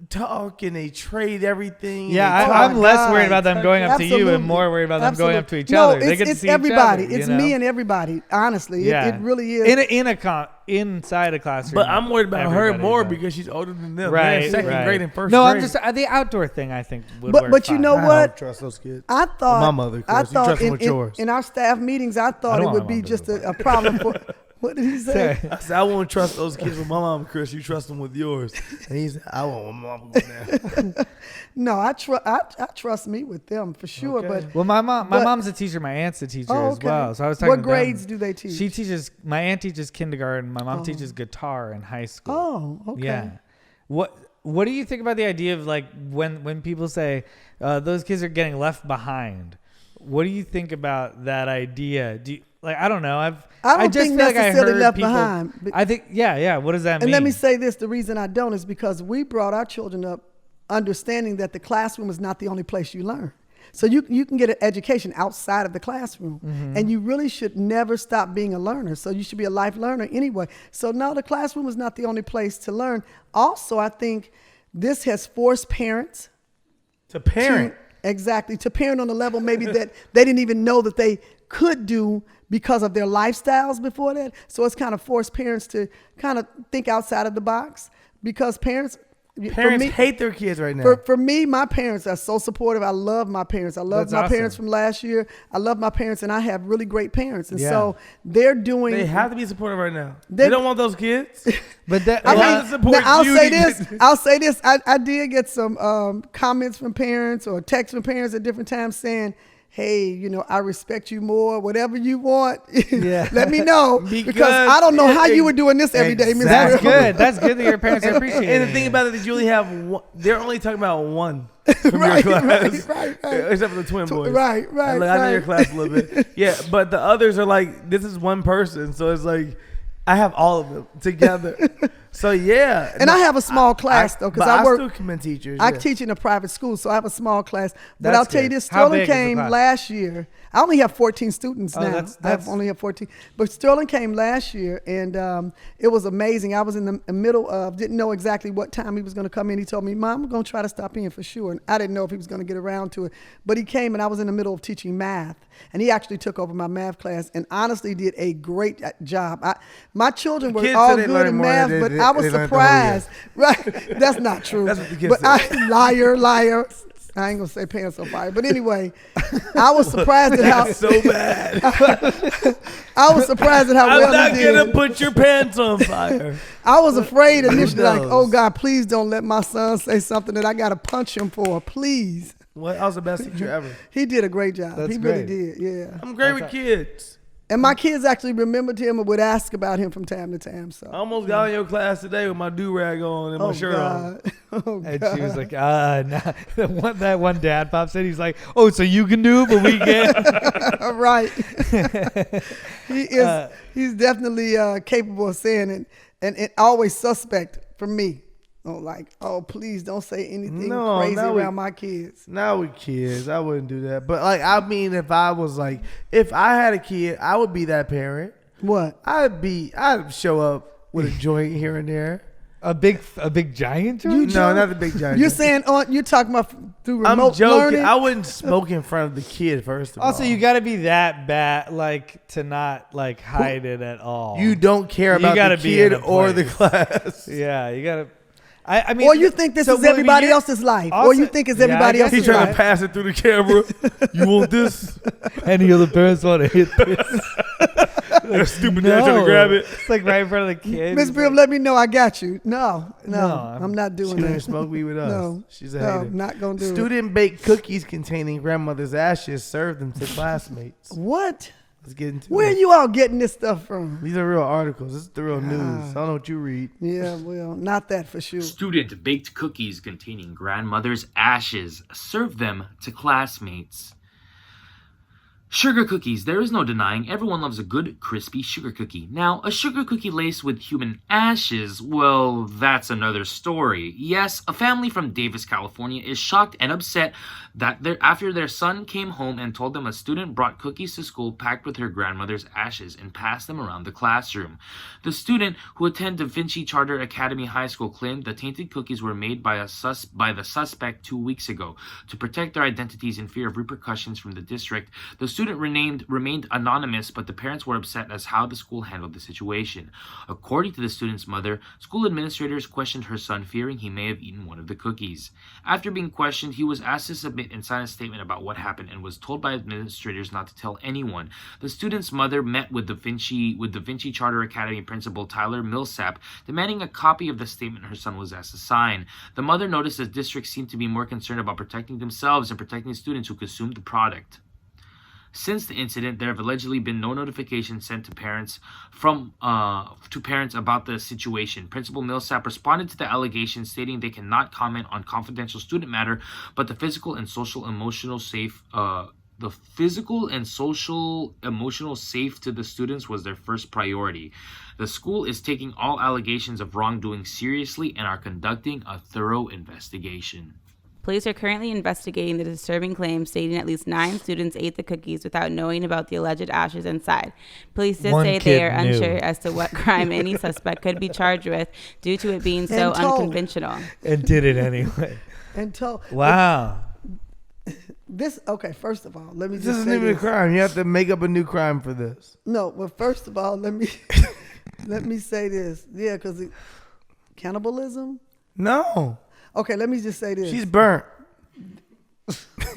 talk and they trade everything. Yeah, They talk. I'm less worried about them going up to you Absolutely. and more worried about them going up to each No, other. They get to it's see everybody. each other. It's you know? me and everybody. Honestly, Yeah. it really is. Inside a classroom. But I'm worried about her everybody, more but- because she's older than them. right, They're in second right. grade and first no, grade. I'm just the outdoor thing. I think would work But you fine. know I what? don't trust those kids. I thought my mother, I Chris. You trust thought them with yours. in our staff meetings, I I thought don't it want would my be mom to just do a problem for. What did he say? I said, I won't trust those kids with my mom, Chris. You trust them with yours. And he said, I want my mom to go there. No, I trust me with them for sure. Okay. But Well, my but- mom's a teacher. My aunt's a teacher Oh, as okay. well. So I was talking. What to grades them. do they teach? She teaches. My aunt teaches kindergarten. My mom teaches guitar in high school. Oh, okay. Yeah. What do you think about the idea of like when people say those kids are getting left behind? What do you think about that idea? Do you, like I don't know. I don't just think feel like I necessarily heard left people, behind. I think yeah. What does that mean? And let me say this: the reason I don't is because we brought our children up understanding that the classroom is not the only place you learn. So you can get an education outside of the classroom, and you really should never stop being a learner. So you should be a life learner anyway. So no, the classroom is not the only place to learn. Also, I think this has forced parents To parent. to parent on a level maybe that they didn't even know that they could do because of their lifestyles before that. So it's kind of forced parents to kind of think outside of the box because parents Hate their kids right now. For me, my parents are so supportive. I love my parents. I love That's my awesome. parents from last year. I love my parents, and I have really great parents. And Yeah. so they're doing. They have to be supportive right now. They- They don't want those kids. But that I I mean, mean, support now, I'll you say to this. get- I'll say this. I did get some comments from parents or texts from parents at different times saying, hey, I respect you more. Whatever you want, Yeah. let me know. Because Because I don't know how you were doing this every day, Ms. that's Brim. good. That's good that your parents are appreciating. And the thing about it is you only have one. They're only talking about one from Right, your class. right. Except for the twin boys. Right. I know your class a little bit. Yeah, but the others are like, this is one person. So it's like, I have all of them together. So yeah. And I have a small class though, because I work. still commend teachers. I yeah. teach in a private school, so I have a small class. But That's I'll tell you good. this: How Sterling big is the came class? last year. I only have 14 students Oh, now. that's- I only have 14. But Sterling came last year, and it was amazing. I was in the middle of, didn't know exactly what time he was going to come in. He told me, Mom, I'm going to try to stop in for sure. And I didn't know if he was going to get around to it. But he came, and I was in the middle of teaching math. And he actually took over my math class and honestly did a great job. My children were Kids all said they good learned in more math, than but they- I was they learned the whole year. surprised. Right? That's not true. That's what the kids But said. liar. I ain't gonna say pants on fire, but anyway, I was surprised at how That's so bad. I was surprised at how I'm well not he gonna did. put your pants on fire. I was afraid initially, like, knows? oh God, please don't let my son say something that I gotta punch him for, please. What? I was the best teacher ever. He did a great job. That's he really great. did, yeah. I'm great with kids. And my kids actually remembered him and would ask about him from time to time. So, I almost got in your class today with my do-rag on and my oh shirt on. God, oh And God. she was like, nah. That one dad pops in. He's like, oh, so you can do it, but we can't. Right. He is. He's definitely capable of saying it, and it always suspect for me. Oh, please don't say anything No, crazy now we- around my kids. Now with kids, I wouldn't do that. But like, I mean, if I had a kid, I would be that parent. What? I'd show up with a joint here and there. A big giant joint? No, not the big giant. You're joint. saying you're talking about through remote I'm joking. learning? I wouldn't smoke in front of the kid. First of all, Also, you got to be that bad, like, to not like hide it at all. you don't care You about gotta the be kid in a or the place. class. Yeah, you got to. I mean, or you think this so is when everybody you- else's life? Or also- you think it's Yeah, I everybody guess else's He's trying to life? pass it through the camera. You want this? Any other parents want to hit this? That stupid dad trying to grab it. It's like right in front of the kid. Miss He's Brim, like, let me know I got you. No, No, I'm not She doing don't even that. smoke weed with us. No, She's a no, hater. not gonna do it. Student baked cookies containing grandmother's ashes served them to classmates. What? Let's get into Where it. you all getting this stuff from? These are real articles. This is the real news. I don't know what you read. Yeah, well, not that for sure. Student baked cookies containing grandmother's ashes. Serve them to classmates. Sugar cookies. There is no denying everyone loves a good, crispy sugar cookie. Now, a sugar cookie laced with human ashes, well, that's another story. Yes, a family from Davis, California is shocked and upset that after their son came home and told them a student brought cookies to school packed with her grandmother's ashes and passed them around the classroom. The student, who attended Da Vinci Charter Academy High School, claimed the tainted cookies were made by the suspect 2 weeks ago. To protect their identities in fear of repercussions from the district, the student remained anonymous, but the parents were upset as how the school handled the situation. According to the student's mother, school administrators questioned her son, fearing he may have eaten one of the cookies. After being questioned, he was asked to submit and sign a statement about what happened and was told by administrators not to tell anyone. The student's mother met with Da Vinci Charter Academy principal Tyler Millsap, demanding a copy of the statement her son was asked to sign. The mother noticed the district seemed to be more concerned about protecting themselves and protecting students who consumed the product. Since the incident, there have allegedly been no notifications sent to parents about the situation. Principal Millsap responded to the allegations, stating they cannot comment on confidential student matter, but the physical and social emotional safety to the students was their first priority. The school is taking all allegations of wrongdoing seriously and are conducting a thorough investigation. Police are currently investigating the disturbing claim stating at least 9 students ate the cookies without knowing about the alleged ashes inside. Police did One say kid they are knew. unsure as to what crime any suspect could be charged with due to it being so And told. unconventional. and did it anyway. And Wow. this, okay, first of all, let me This just isn't say even a this. crime. You have to make up a new crime for this. No, well, first of all, let me let me say this. Yeah, because cannibalism. No. Okay, let me just say this. She's burnt.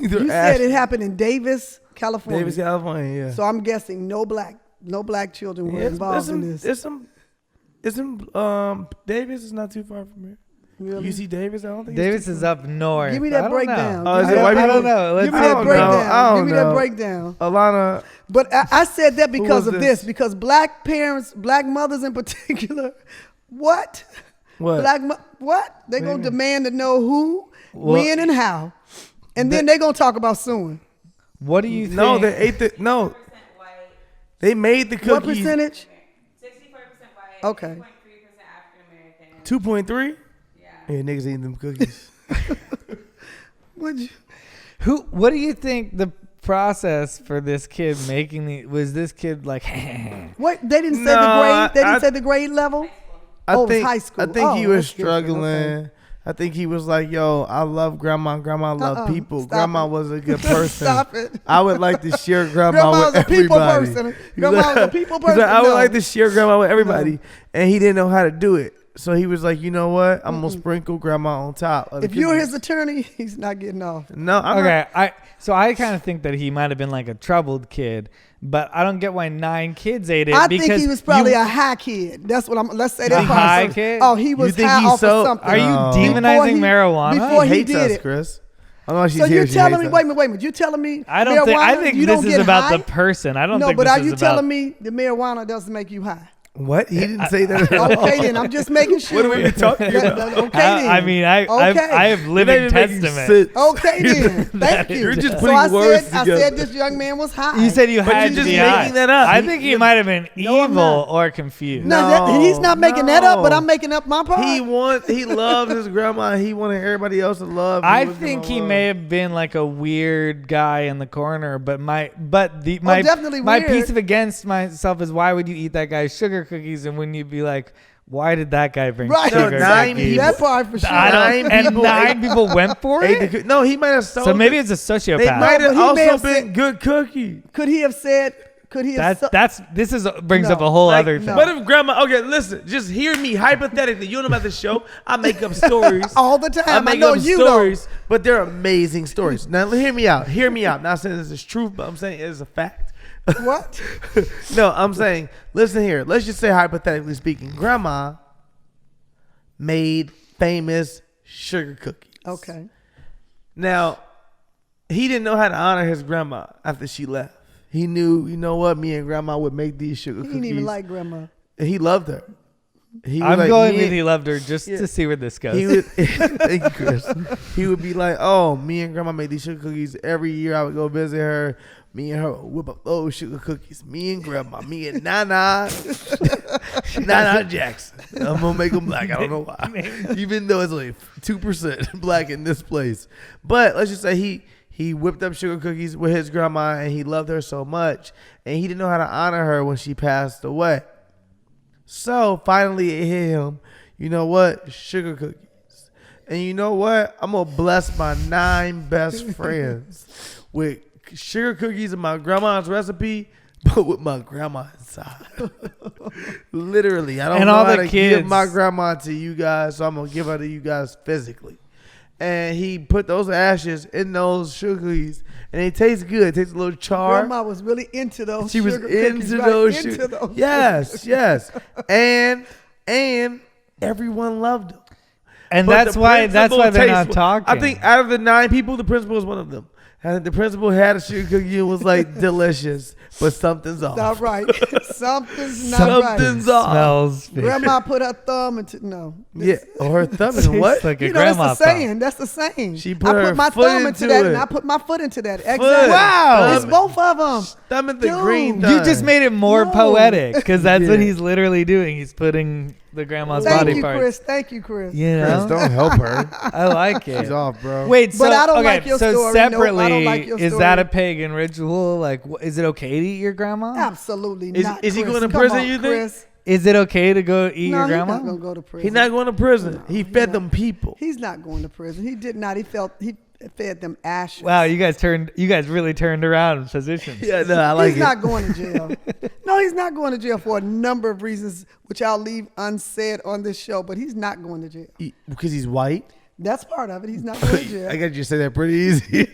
You said it happened in Davis, California. Davis, California, yeah. So I'm guessing no black children were Yeah, involved in this. It's some Davis is not too far from here. Really? UC Davis, I don't think Davis is up north. Give me I that don't breakdown. know. Oh, is Give it me white that- I don't people? know. Give me I that don't breakdown. know. I don't Give me that know. breakdown. Alana, But I said that because was of this? this, because black parents, black mothers in particular, what? what? What? They're going to demand to know who, Well, when, and how. And then they're going to talk about suing. What do you think? No, they ate the They made the cookies. What percentage? 64% white, Okay. 2.3% African American. 2.3. Yeah, niggas eating them cookies. Would you? What do you think the process for this kid making was this kid like What? They didn't say No, the grade. They didn't I- say the grade level. I Oh, it was think high school. I think he Oh, was that's different. struggling. Okay. I think he was like, "Yo, I love grandma. Grandma loved people. Stop Grandma it. was a good person. Stop it. I would like to share grandma Grandma with was a people everybody." person. He's Grandma like- was a people he's like, person. I would No. like to share grandma with everybody, and he didn't know how to do it. So he was like, you know what? I'm gonna sprinkle grandma on top. Of the If you're cookies. his attorney, he's not getting off. no, I'm okay? I kind of think that he might have been like a troubled kid, but I don't get why 9 kids ate it. I because think he was probably you, a high kid. That's what I'm. Let's say A that. high part. kid? Oh, he was think high he's off so- of something. Are you No. demonizing marijuana? before he he hates did us, it. Chris. I don't know if she's So here. you're She telling hates me? us. Wait a minute. You're telling me? I don't think. I marijuana, think you this don't is get about high? the person. I don't No, think but this are is you about. telling me the marijuana doesn't make you high? What? He didn't say that at all. Okay, then I'm just making sure. What are we talking about? Okay, then. I mean, I have You're living not even making testament. sense. Okay, then. Thank you. You're just So putting I words said, I together. said this young man was high. You said you But had you're to just be making high. that up. I think he might have been No, I'm evil not. or confused. No, he's not making that up, but I'm making up my part. He loves his grandma. He wanted everybody else to love. I was think gonna he love. may have been like a weird guy in the corner, but my definitely my weird. piece of against myself is why would you eat that guy's sugar cookies and wouldn't you be like, Why did that guy bring Right. sugar? No, 9 cookies? That part for sure. I don't, Nine and people 9 people went for Ate the it. coo- no, he might have sold. So maybe it. it's a They sociopath. might No, have but he may also have been said- good cookie. Could he have said? Could he have? This brings No. up a whole Like, other thing. What if grandma? Okay, listen. Just hear me. Hypothetically, you know about the show. I make up stories. all the time. I I make know up you stories, but they're amazing stories. Now, hear me out. Hear me out. Not saying this is truth, but I'm saying it is a fact. know. What? No, I'm saying, listen here. Let's just say, hypothetically speaking, grandma made famous sugar cookies. Okay. Now, he didn't know how to honor his grandma after she left. He knew, you know what, me and grandma would make these sugar He cookies. didn't even like grandma. And he loved her. He was I'm like, going me with and- he loved her just Yeah. to see where this goes. He would, thank you, Chris. He would be like, "Oh, me and grandma made these sugar cookies every year. I would go visit her. Me and her would whip up those sugar cookies. Me and grandma. Me and Nana Jackson. I'm gonna make them black. I don't know why, even though it's only 2% black in this place. But let's just say he whipped up sugar cookies with his grandma, and he loved her so much, and he didn't know how to honor her when she passed away. So finally it hit him, you know what? Sugar cookies. And you know what? I'm going to bless my 9 best friends with sugar cookies in my grandma's recipe, but with my grandma inside. Literally. I don't And know all how the to give kids. my grandma to you guys, so I'm going to give her to you guys physically. And he put those ashes in those sugar cookies, and they taste good. It tastes a little char. Grandma was really into those. She was sugar into cookies, right? those Into sugar. those Yes, yes. And everyone loved them. and But that's the why they're principal not taste- talking. I think out of the 9 people, the principal was one of them. And the principal had a sugar cookie and was like delicious, but something's off. Not right. Something's not right. Something's off. smells. Grandma put her thumb into no. Yeah, or her thumb Tastes and what? like a You know, that's grandma the saying. That's the saying. She I put her put my foot thumb into into that, it. and I put my foot into that. Exactly. Wow. It's both of them. Thumb at the Dude. green You thumb. just made it more No. poetic because that's what did. he's literally doing. He's putting the grandma's Thank body you, parts. Chris. Thank you, Chris. You know, Chris, don't help her. I like it. She's off, bro. Wait, so But I don't okay, like your so story. Nope, I don't separately, like your is story. that a pagan ritual? Like, is it okay to eat your grandma? Absolutely Is- not. is he Chris. going to Come prison, on, you think? Chris. Is it okay to go eat No, your he's grandma? not going to go to prison. He's not going to prison. He he's fed not. them people. He's not going to prison. He did not. He fed them ashes. Wow, you guys really turned around in positions. Yeah, no, I like He's not going to jail. No, he's not going to jail for a number of reasons, which I'll leave unsaid on this show. But he's not going to jail. Because he's white. That's part of it. He's not going to jail. I got you to say that pretty easy.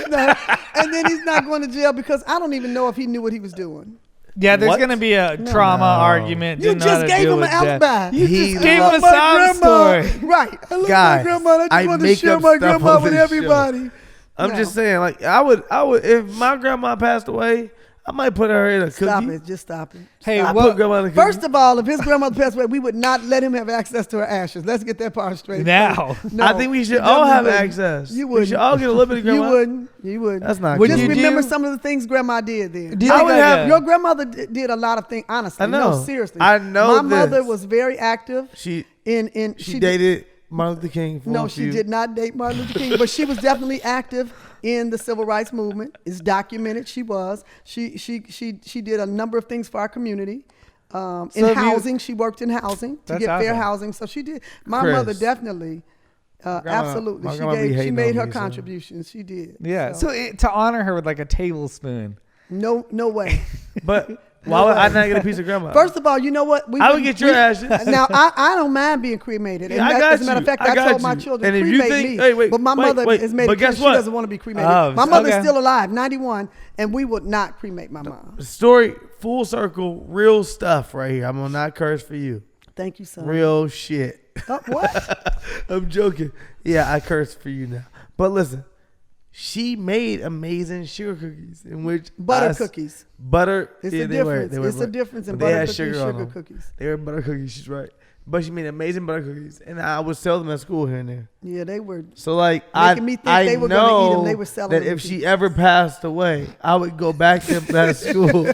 No, and then he's not going to jail because I don't even know if he knew what he was doing. Yeah, there's What? gonna be a trauma argument. You Didn't know how just to gave deal him with an death. alibi. You He just gave him loved a My sob grandma. story. Right. I love Guys, my grandma. I just I want to make share up my stuff grandma on with this show. everybody. I'm No. just saying, like, I would, if my grandma passed away, I might put her in a cookie. Stop it. Just stop it. Hey, I what? put grandma in a cookie. First of all, if his grandmother passed away, we would not let him have access to her ashes. Let's get that part straight. Now. No, I think we should you all have wouldn't. access. You We wouldn't. should all get a little bit of grandma. You wouldn't. You wouldn't. That's not Would good. Just you remember do? some of the things grandma did then. Do you I think would like have- a- Your grandmother did a lot of things. Honestly, I know. No, seriously. I know My mother this. was very active. She She dated Martin Luther King. For No, a she few. did not date Martin Luther King, but she was definitely active in the civil rights movement. It's documented. She was. She did a number of things for our community. So In if you- housing, she worked in housing to That's get fair awesome. housing. So she did. My Chris. mother definitely, absolutely. my She grandma be she hating made on her me, so- contributions. She did. Yeah. So to honor her with like a tablespoon. No way. But why would I not get a piece of grandma? First of all, you know what? I would get your ashes. Now I don't mind being cremated. Yeah, I And got as a matter of you. fact, I I got told my you. children And if you cremate think- me. wait, but my wait, mother wait. has made But it clear guess she what? doesn't want to be cremated. Oh, my mother's okay. still alive, 91, and we would not cremate my mom. Story full circle, real stuff right here. I'm gonna not curse for you. Thank you, son. Real shit. What? I'm joking. Yeah, I curse for you now. But listen, she made amazing sugar cookies in which Butter cookies. Butter. It's yeah, a they were- difference. they were It's a butter- difference in but they butter had cookies, sugar on sugar them. cookies. They were butter cookies. She's right. But she made amazing butter cookies, and I would sell them at school here and there. Yeah, they were. So like, Making me think I they were gonna eat 'em. know They were selling that them if to she people. ever passed away, I would go back to that school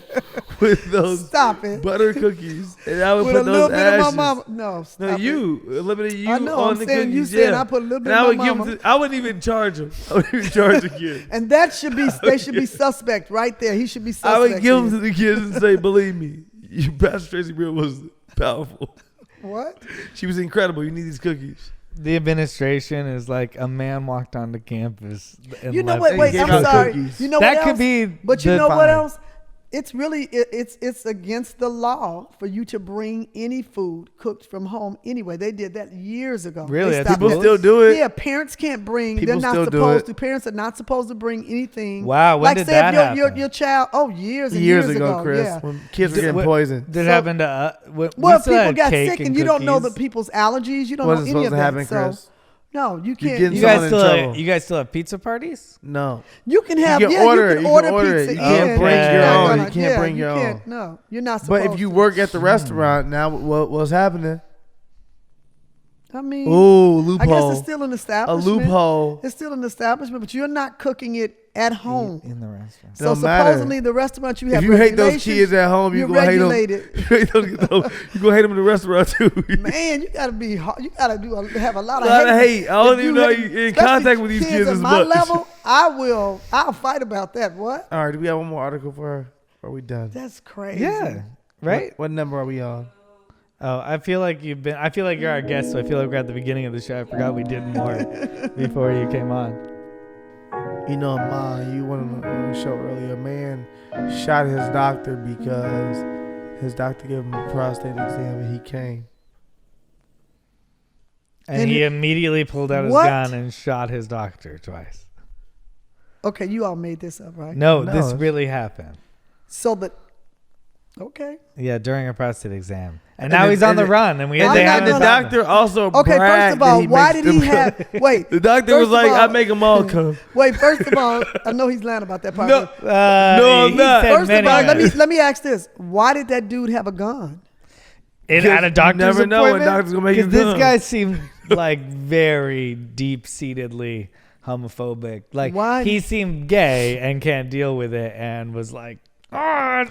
with those Stop it. butter cookies, and I would With put a little those bit ashes. of my mama. No, stop No, it. you a little bit of you I know, on I'm the saying you cookies. said yeah. I put a little bit and of I would my give mama. I wouldn't even charge him. I wouldn't even charge the kid. And that should be. They should be suspect right there. He should be suspect. I would give them here. to the kids and say, "Believe me, you Pastor Tracy Brill was powerful. What? She was incredible. You need these cookies. The administration is like a man walked onto campus. And You know left what? Wait, gave I'm out sorry. cookies. You know That what could else? be But you the know what fine. else? It's really it's against the law for you to bring any food cooked from home. Anyway, they did that years ago. Really? They That's stopped People that. still do it. Yeah, parents can't bring. People they're not still do supposed it. to. Parents are not supposed to bring anything. Wow, when like did say that if your happen? child. Oh, years and Years years ago, Chris, Yeah. when kids were Did- getting what- poisoned. Did it So- happen to us? We Well, still people had got cake sick, and you don't know the cookies. people's allergies. You don't Wasn't know any supposed of to that. happen, So Chris. no, you getting can't. You someone guys in still trouble. you guys still have pizza parties? No. You can have. You can yeah, order you it. can You order can order it. pizza You can't in. bring You're your not own. gonna- You can't bring you your can't- own. No, you're not supposed. But if you to. work at the restaurant now, what's happening? I mean, Ooh, I guess loophole. it's still an A establishment. loophole. It's still an establishment, but you're not cooking it at home. In the restaurant. So Don't matter. supposedly the restaurant you have. If you hate those regulations, kids at home, you you're gonna hate them. regulated. You gonna hate them in the restaurant too. Man, you gotta be. You gotta have a lot A of lot of hate. hate. I don't If even you know hate- you in especially contact with these kids at as my much. level. I'll fight about that. What? All right, do we have one more article for her? Or are we done? That's crazy. Yeah. Right? What number are we on? Oh, I feel like you're our guest, so I feel like we're at the beginning of the show. I forgot we did more before you came on. You know, Ma, you went on the show earlier. A man shot his doctor because his doctor gave him a prostate exam and he came. And And he it- immediately pulled out his What? gun and shot his doctor twice. Okay, you all made this up, right? No, No, this it's- really happened. So the. Okay. Yeah, during a prostate exam. And And now the- he's on and the the- run, and we I'm they not haven't the gonna- done doctor also Okay, first bragged of all, that why makes did he them have? Wait. The doctor first was of like, all- I make them all come. Wait, first of all, I know he's lying about that part. No. but No, I'm he not. said First of many all, times. let me ask this: why did that dude have a gun? At a doctor's never know when appointment? doctor's gonna make Because you this come. guy seemed like very deep-seatedly homophobic. Like Why? he seemed gay and can't deal with it, and was like, "Ah."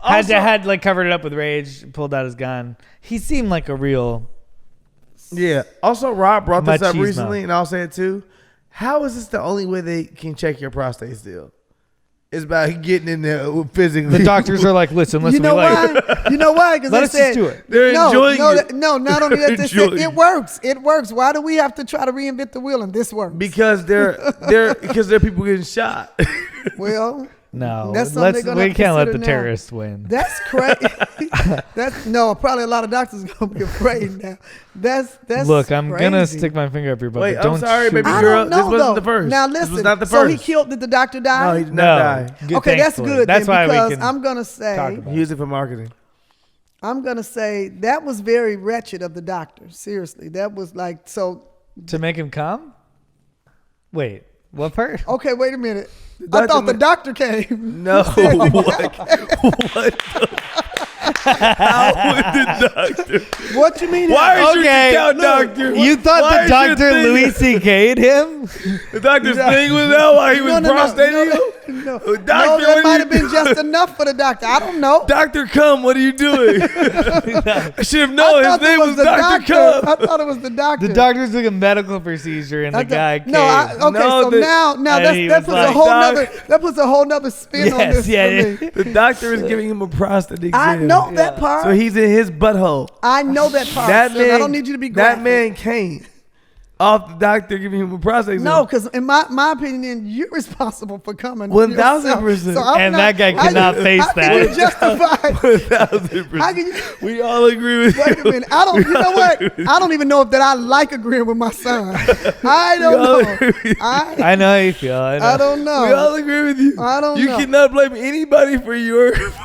Also- had like covered it up with rage, pulled out his gun. He seemed like a real. Yeah. Also, Rob brought this up Machismo. recently, and I'll say it too. How is this the only way they can check your prostate still? It's about getting in there physically. The doctors are like, listen, You know why? You know why? Because Let they us said just do it. They're enjoying it. No, not only that, they said Enjoying it works. It works. Why do we have to try to reinvent the wheel and this works? Because they're people getting shot. Well, No, That's something they're gonna we have can't to let the consider now. terrorists win. that's crazy. That's no. Probably a lot of doctors are gonna be afraid now. That's Look, I'm gonna crazy. stick my finger up your butt. Wait, but I'm don't sorry, shoot baby me. I girl. don't This know wasn't though. the first. Now This listen. was not the So he first. killed. Did the doctor die? No, he did No. not die. Good, Okay, that's thankfully. good. That's then, why because we can I'm gonna talk say about it. Use it for marketing. that was very wretched of the doctor. Seriously, that was like so. To make him come? Wait, what part? Okay, wait a minute. I doctor thought the ma- doctor came. No. What? How would the doctor? What you mean? Why is Okay, your look, doctor? You thought Why the is your doctor thing- Louis C.K'd him? The doctor's thing was out while he was prostating you? No, Doctor, that what are might you have been just enough for the doctor. I don't know. Doctor Cum, what are you doing? I should have I known. His thought it name was the Dr. doctor. Cum. I thought it was the doctor. The doctor's doing a medical procedure, and the guy came. No, okay. No, So the- now and that he that was puts like, a whole "Doc." nother spin on Yes, this yeah, for me. The doctor is giving him a prostate exam. I know that part. So he's in his butthole. I know that part. That son. man, I don't need you to be That graphic. man came off the doctor giving him a prostate exam. No, because in my opinion, you're responsible for coming. 1000%. yourself. So I'm And not- that guy how cannot you- face how that. Can you justify? 1000%. How can you? We all agree with Wait a minute. I don't. You know what? I don't even know if that I like agreeing with my son. I don't know. I know how you feel. I don't know. We all agree with you. I don't You know. cannot blame anybody for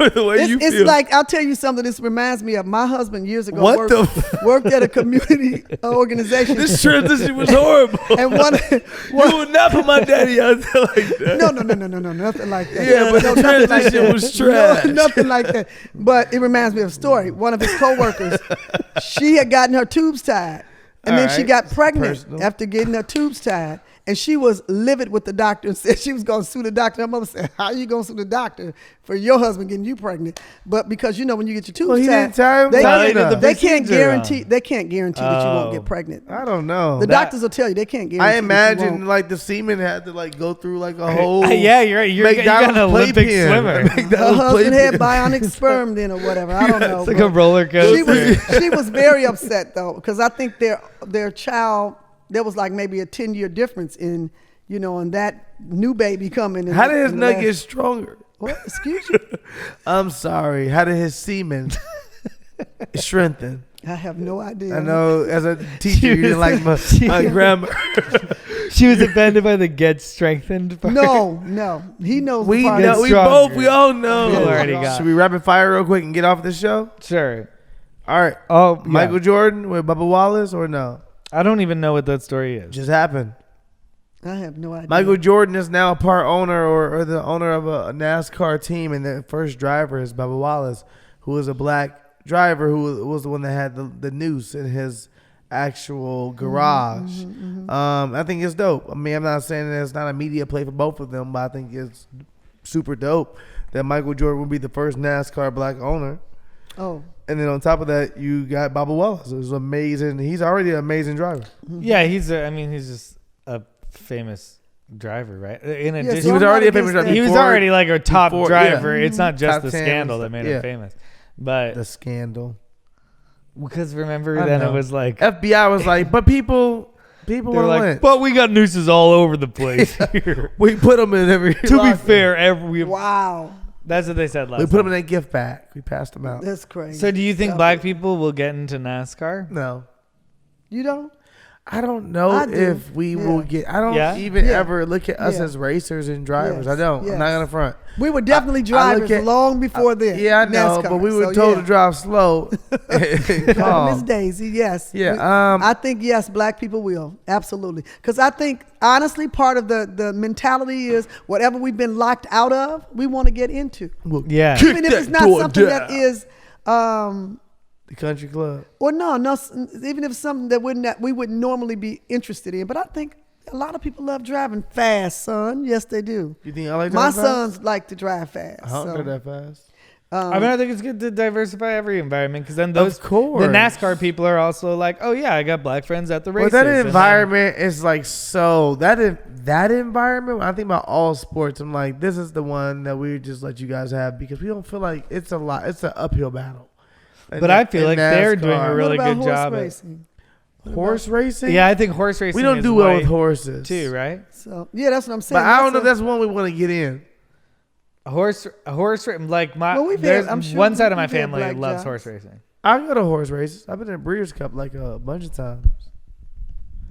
the way you It's feel. like I'll tell you something. This reminds me of my husband years ago. What worked, the worked at a community organization. this transition was horrible. And one, You would not put my daddy out there like that. no, nothing like that. Yeah, but No, the nothing like transition that. was trash. No, nothing like that. But it reminds me of a story. One of his coworkers, she had gotten her tubes tied, and All then she right. got pregnant Personal. after getting her tubes tied. And she was livid with the doctor and said she was going to sue the doctor. Her mother said, how are you going to sue the doctor for your husband getting you pregnant? But because, when you get your tubes he didn't tied, tell him they that. can't guarantee that you won't get pregnant. I don't know. The doctors will tell you they can't guarantee. I imagine like the semen had to like go through like a whole. Yeah, you're right. You got an Olympic swimmer. Her husband had bionic sperm then or whatever. I don't know. It's like a roller coaster. She was very upset though, because I think their child, there was like maybe a 10-year difference in, in that new baby coming. How did his nut get stronger? What? Excuse you? I'm sorry. How did his semen strengthen? I have no idea. I know as a teacher you didn't like my grammar. She was offended by the get strengthened part. No. He knows. We the know. We all know. We already got. Should we rapid fire real quick and get off the show? Sure. All right. Oh, yeah. Michael Jordan with Bubba Wallace or no? I don't even know what that story is. Just happened. I have no idea. Michael Jordan is now a part owner or the owner of a NASCAR team, and the first driver is Bubba Wallace, who was a black driver who was the one that had the noose in his actual garage. I think it's dope. I mean, I'm not saying that it's not a media play for both of them, but I think it's super dope that Michael Jordan will be the first NASCAR black owner. Oh. And then on top of that, you got Bubba Wallace. It was amazing. He's already an amazing driver. Yeah, he's just a famous driver, right? In addition, so he was already a famous driver. he was already like a top driver. Yeah. It's not just Top the 10 scandal that made him famous. But The scandal. because remember I then know. it was like FBI was like, but people they're want like, lynch. but we got nooses all over the place here. We put them in every. To be fair, Wow. that's what they said last we put them time. in a gift bag. We passed them out. That's crazy. So do you think black people will get into NASCAR? No, You don't? I don't know I do. if we will get. I don't even Yeah. ever look at us Yeah. as racers and drivers. Yes. I don't. I'm not Yes. gonna front. We were definitely I look drivers at- long before then. Yeah, I know, NASCAR. but we were So, told yeah. to drive slow. Miss Calm. Daisy, yes. Yeah. I think, yes, black people will. Absolutely. Because I think, honestly, part of the mentality is whatever we've been locked out of, we want to get into. Yeah. Kick Even if that it's not door something down. that is, The country club. or no, even if it's something that we wouldn't normally be interested in. But I think a lot of people love driving fast, son. Yes, they do. You think I like My driving sons like to drive fast. fast? I don't so, go that fast. I mean, I think it's good to diversify every environment because then those course. the NASCAR people are also like, oh yeah, I got black friends at the Well, races. that and then- environment is like so that environment. When I think about all sports, I'm like, this is the one that we just let you guys have because we don't feel like it's a lot. It's an uphill battle. But I feel like they're doing a NASCAR. really what about good horse job. racing? horse racing. Yeah, I think horse racing. we don't is do well white with horses too, right? So yeah, that's what I'm saying. But I don't know. If that's one we want to get in. A horse like my. Well, we've had- there's I'm sure one side of my we've had family black loves jocks. horse racing. I go to horse races. I've been in Breeders' Cup like a bunch of times.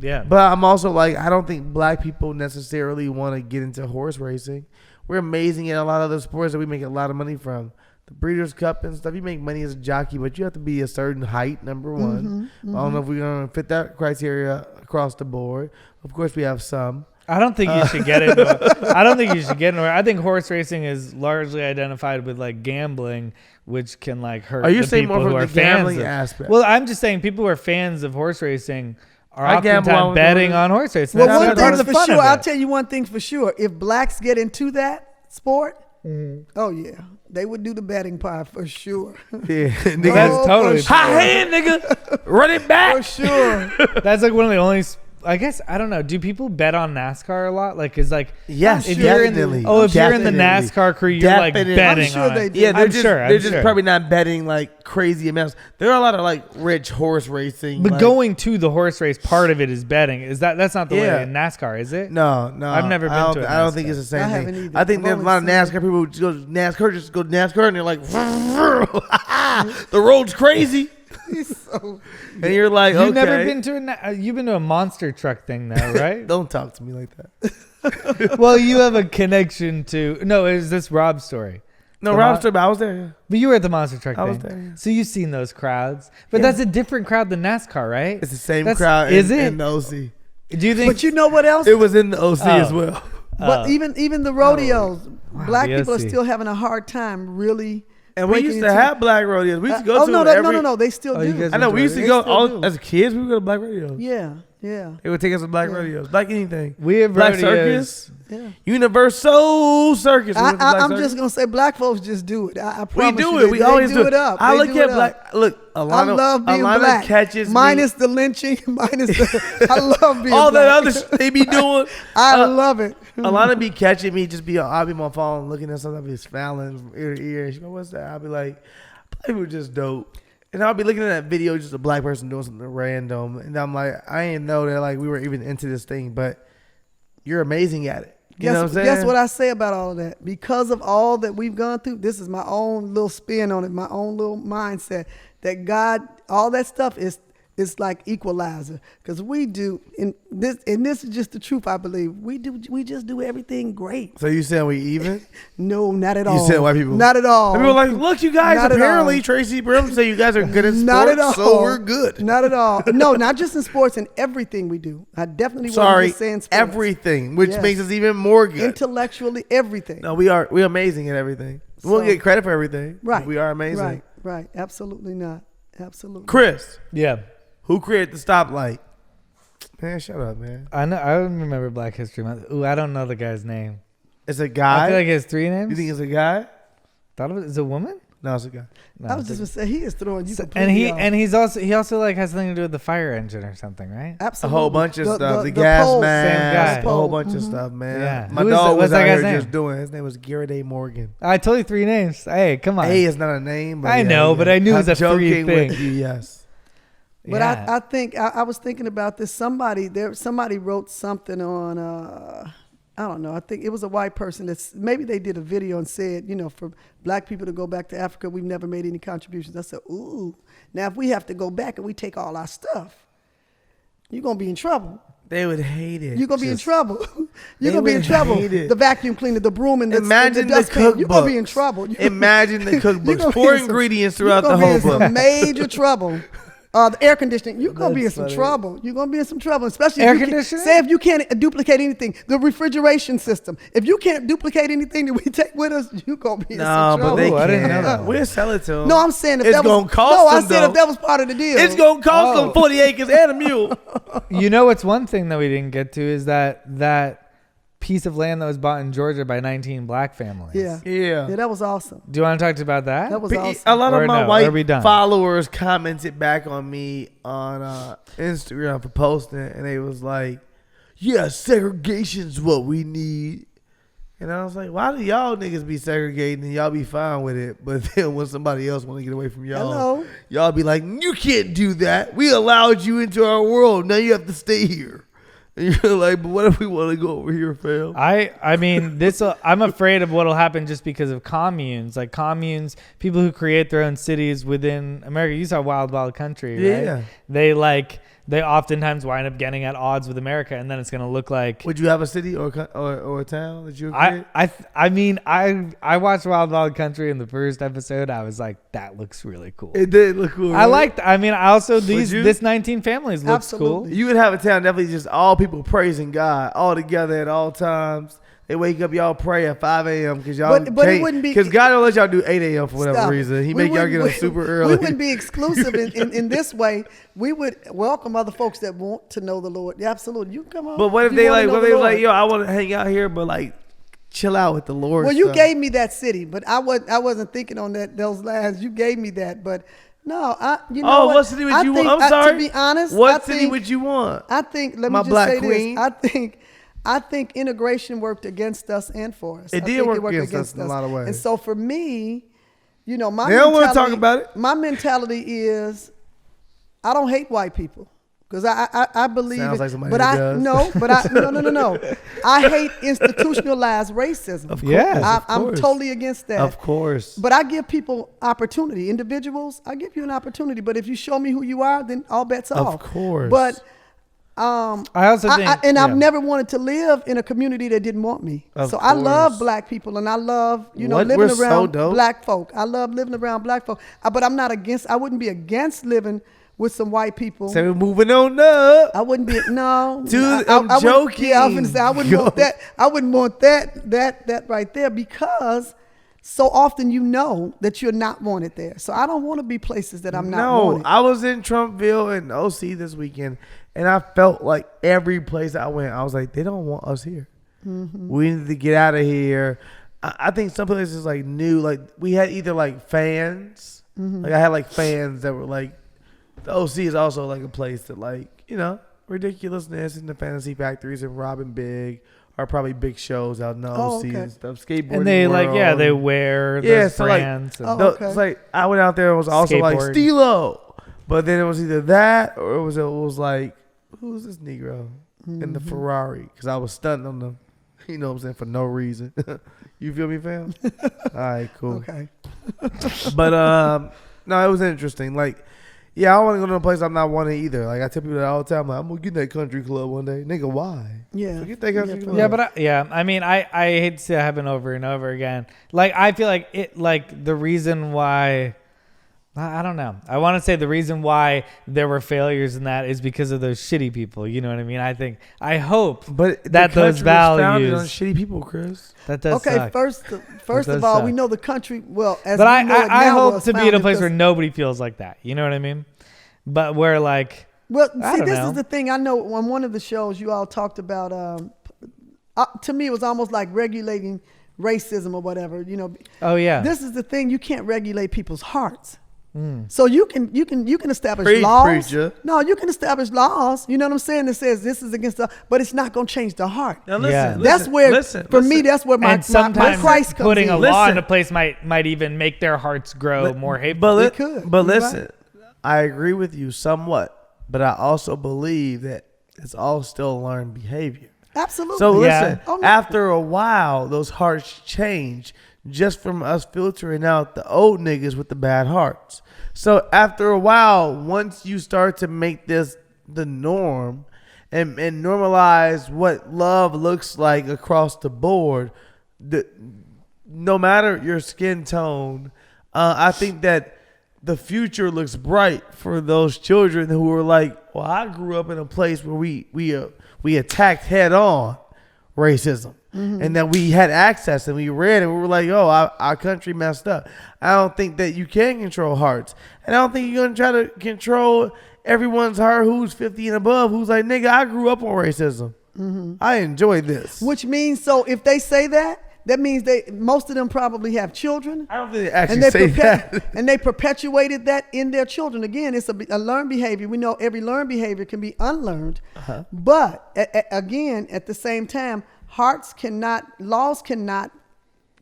Yeah, But I'm also like, I don't think black people necessarily want to get into horse racing. We're amazing at a lot of other sports that we make a lot of money from. The Breeders' Cup and stuff, you make money as a jockey, but you have to be a certain height, number one. I don't know if we're going to fit that criteria across the board. Of course, we have some. I don't think you should get into. I don't think you should get into. I think horse racing is largely identified with like gambling, which can like hurt. Are you the saying people more who from are the gambling fans of, aspect? Well, I'm just saying people who are fans of horse racing are I gamble oftentimes on betting horse. on horse racing. Well, That's one part thing of the for fun sure, of I'll it. tell you one thing for sure. If blacks get into that sport, oh yeah, they would do the betting part for sure. Yeah, nigga. That's Oh, totally. for sure. High hand, nigga. Run it For back. sure. That's like one of the only. I guess I don't know. Do people bet on NASCAR a lot? Like, is like Yes, if you're in definitely. if you're in the Definitely. NASCAR crew, you're like Definitely. betting I'm sure on they it. do. Yeah, they're I'm just, sure. I'm they're just sure. probably not betting like crazy amounts. There are a lot of like rich horse racing. But like, going to the horse race, part of it is betting. Is that's not the Yeah. way in NASCAR, is it? No, I've never been to a I don't think NASCAR. it's the same I thing. haven't either. I think I've there's a lot of only NASCAR people who just go to NASCAR and they're like, the road's crazy. And you're like, You've okay. never been to you've been to a monster truck thing though, right? Don't talk to me like that. Well, you have a connection to. No, is this Rob's story? No, The Rob mon- story, but I was there. Yeah. But you were at the monster truck I thing. was there, yeah. So you've seen those crowds, but Yeah. that's a different crowd than NASCAR, right? It's the same That's- crowd is in it? the OC. Do you think? But you know what else? It was in the OC as Oh. well. But even the rodeos, black the people are OC. still having a hard time really. And we breaking used to into- have black rodeos. We used to go oh to no, them every. no, they still Oh, you do. guys I know we used to They go still all do. as kids. We would go to black rodeos. Yeah. Yeah. They would take us to black rodeos, black anything. We have Black rodeos. circus, Yeah. Universal Circus. I'm just gonna say black folks just do it. I We promise do you, it. We always do it. up. I They look do at it up. black. Look, Alana, I love being Alana black. catches minus me. the lynching, minus the. I love being All black. that other shit they be doing. I love it. Alana be catching me. I'll be on my phone looking at something. I'll be smiling from ear to ear. She go, "What's that?" I'll be like, "Black people just dope." And I'll be looking at that video, just a black person doing something random, and I'm like, I didn't know that like we were even into this thing, but you're amazing at it. You know what I'm saying? Guess what I say about all of that? Because of all that we've gone through, this is my own little spin on it, my own little mindset. That God, all that stuff is like equalizer. Because we do, and this is just the truth, I believe. We just do everything great. So you saying we even? No, not at all. You said white people? Not at all. And people are like, look, you guys. Not at Apparently, all. Tracy Brim say you guys are good at sports, Not at all. so we're good. Not at all. No, not just in sports, in everything we do. I definitely wasn't Sorry, just saying sports. everything, which Yes. makes us even more good. Intellectually, everything. No, we're amazing at everything. We won't So- get credit for everything. Right. We are amazing. Right. Absolutely not. Absolutely. Chris, Yeah. who created the stoplight? Man, shut up, man. I know. I don't remember Black History Month. Ooh, I don't know the guy's name. It's a I guy. feel like he has 3 names. You think it's a guy? Thought it was, is it a woman? No, it's a guy. No, I was it's just a- gonna say he is throwing you So- completely off. and he also like has something to do with the fire engine or something, right? A Absolutely. whole bunch of stuff. The gas pole. mask. guy. A whole bunch of stuff, man. Yeah. My Who is dog that? was What's that out guy's here name? just doing. His name was Garrett A. Morgan. I told you 3 names. Hey, come on. A is not a name, but I know, but I knew it was I'm a free joking thing. with you, yes. But Yeah. I think I was thinking about this. Somebody wrote something on I don't know. I think it was a white person maybe they did a video and said, for black people to go back to Africa, we've never made any contributions. I said, ooh. Now if we have to go back and we take all our stuff, you're gonna be in trouble. They would hate it. You're gonna be in Just- trouble. They You're gonna be in would trouble. hate it. The vacuum cleaner, the broom, and Imagine the the dustpan. You're gonna be in cookbooks. trouble. Imagine the You're cookbooks. gonna be Pour in some- ingredients you're throughout the gonna whole be in book. some major trouble. The air conditioning, you're gonna be in That's some funny. trouble. You're gonna be in some trouble, especially Air if you conditioning? say if you can't duplicate anything. The refrigeration system, if you can't duplicate anything that we take with us, you're gonna be in No, some but trouble. they Ooh, I didn't know can't. that. We'll sell it to them. No, I'm saying if it's that was gonna cost no, I them, said though. if that was part of the deal. It's gonna cost Oh. them 40 acres and a mule. You know what's one thing that we didn't get to is that piece of land that was bought in Georgia by 19 black families. Yeah, Yeah. that was awesome. Do you want to talk about that? That was But awesome. a lot Or of my no? Are we white done? followers commented back on me on Instagram for posting, and they was like, "Yeah, segregation's what we need." And I was like, "Why do y'all niggas be segregating and y'all be fine with it, but then when somebody else want to get away from y'all, Hello. y'all be like, you can't do that. We allowed you into our world. Now you have to stay here." And you're like, "But what if we want to go over here, fam?" I mean, I'm afraid of what'll happen just because of communes. Like communes, people who create their own cities within America. You saw Wild Wild Country, right? Yeah. They oftentimes wind up getting at odds with America, and then it's gonna look like. Would you have a city or a town that you would create? I watched Wild Wild Country in the first episode. I was like, that looks really cool. It did look cool. I right? liked. I mean, I also you? this 19 families looks cool. Absolutely. You would have a town definitely just all people praising God all together at all times. They wake up, y'all pray at 5 a.m. because y'all But it wouldn't be- because God don't let y'all do 8 a.m. for whatever Stop. reason. He We make y'all wouldn't- get up super early. We wouldn't be exclusive in this way. We would welcome other folks that want to know the Lord. Yeah, absolutely. You can come on. But what if You they wanna like? know What if the they was Lord. like, "Yo, I want to hang out here, but like chill out with the Lord." Well, you stuff. gave me that city, but I wasn't thinking on those lines. You gave me that, but no, you know Oh, what? what city would I you think, want? I'm sorry. To be honest, what I city think, would you want? I think. Let My me just black say queen? this. I think integration worked against us and for us. It I did think work against us in a lot of ways. And so for me, my They don't wanna mentality- talk about it. My mentality is, I don't hate white people. Because I believe Sounds it, like somebody but who I does. no. I hate institutionalized racism. Of course, Yeah. of I'm course. totally against that. Of course. But I give people opportunity. Individuals, I give you an opportunity. But if you show me who you are, then all bets are off. Of course. But I also think, I've never wanted to live in a community that didn't want me. Of So I love course. black people, and I love What? living We're so around dope. black folk. I love living around black folk. But I'm not against. I wouldn't be against living with some white people. So we're moving on up. I wouldn't be no. Dude, I I'm wouldn't- joking. Yeah, I was gonna say I wouldn't Yo. want that. I wouldn't want that right there because so often you know that you're not wanted there. So I don't want to be places that I'm not wanted. I was in Trumpville and OC this weekend, and I felt like every place I went, I was like, they don't want us here. Mm-hmm. We need to get out of here. I think some places like new, like we had either like fans, like I had like fans that were like, the OC is also like a place that like, you know, ridiculousness in the fantasy factories and robbing big are probably big shows out in the OC and stuff. Skateboarding And they world. they wear those so brands. like, and it's like I went out there and it was also like Skateboard. Steelo, but then it was either that or it was like, who's this Negro in the Ferrari? Because I was stunting on them, you know what I'm saying, for no reason. You feel me, fam? All right, cool. Okay. But no, it was interesting. Like, yeah, I don't want to go to a place I'm not wanted either. Like I tell people that all the time. Like, I'm gonna get in that country club one day, nigga. Why? Yeah. Forget that country club. Yeah, but I mean, I hate to happen over and over again. Like, I feel like it, like the reason why, I don't know. I want to say the reason why there were failures in that is because of those shitty people. You know what I mean? I hope But that the those country was founded values, on shitty people, Chris. that does Okay, suck. first does of all, suck. we know the country well. As But we know it I now hope was to be in a founded place where because- nobody feels like that. You know what I mean? But where like, Well, I see, don't this know. is the thing. I know on one of the shows you all talked about. To me, it was almost like regulating racism or whatever. You know. oh yeah, This is the thing. You can't regulate people's hearts. So you can establish Preach, laws. preacher. No, you can establish laws. You know what I'm saying? That says this is against the, but it's not going to change the heart. Now listen, Yeah. listen, That's where, listen, for listen. me, that's where my and sometimes Christ comes putting in. a law Listen. into place might even make their hearts grow more hateful. But It could. But You're listen, I agree with you somewhat, but I also believe that it's all still learned behavior. Absolutely. So Yeah. listen, Oh, no. after a while, those hearts change just from us filtering out the old niggas with the bad hearts. So after a while, once you start to make this the norm and normalize what love looks like across the board, no matter your skin tone, I think that the future looks bright for those children who are like, well, I grew up in a place where we attacked head on racism. And that we had access and we read and we were like, oh, our country messed up. I don't think that you can control hearts. And I don't think you're going to try to control everyone's heart who's 50 and above, who's like, nigga, I grew up on racism. I enjoy this. Which means, so if they say that, that means most of them probably have children. I don't think they actually say that. And they perpetuated that in their children. Again, it's a learned behavior. We know every learned behavior can be unlearned. But again, at the same time, laws cannot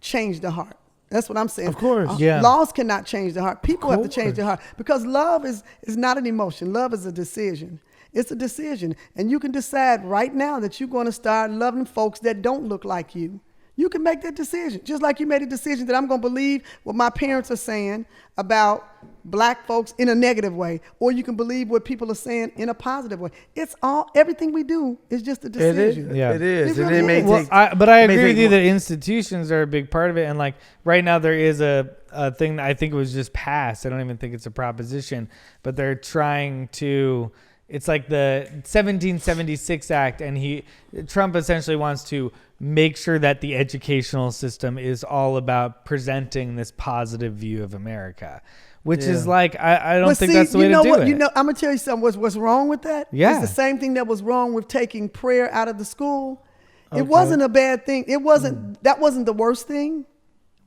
change the heart. That's what I'm saying. Of course. Yeah. Laws cannot change the heart. People have to change their heart because love is not an emotion. Love is a decision. It's a decision. And you can decide right now that you're going to start loving folks that don't look like you. You can make that decision. Just like you made a decision that I'm going to believe what my parents are saying about black folks in a negative way. Or you can believe what people are saying in a positive way. Everything we do is just a decision. Yeah. It is. It And really it may is. Well, take, but I it may agree take with you more- that institutions are a big part of it. And like right now there is a thing that I think it was just passed. I don't even think it's a proposition, but they're trying to, it's like the 1776 Act. And Trump essentially wants to make sure that the educational system is all about presenting this positive view of America, which is like, I don't think that's the way to do it. You know, I'm going to tell you something. What's wrong with that? Yeah. It's the same thing that was wrong with taking prayer out of the school. It wasn't a bad thing. That wasn't the worst thing.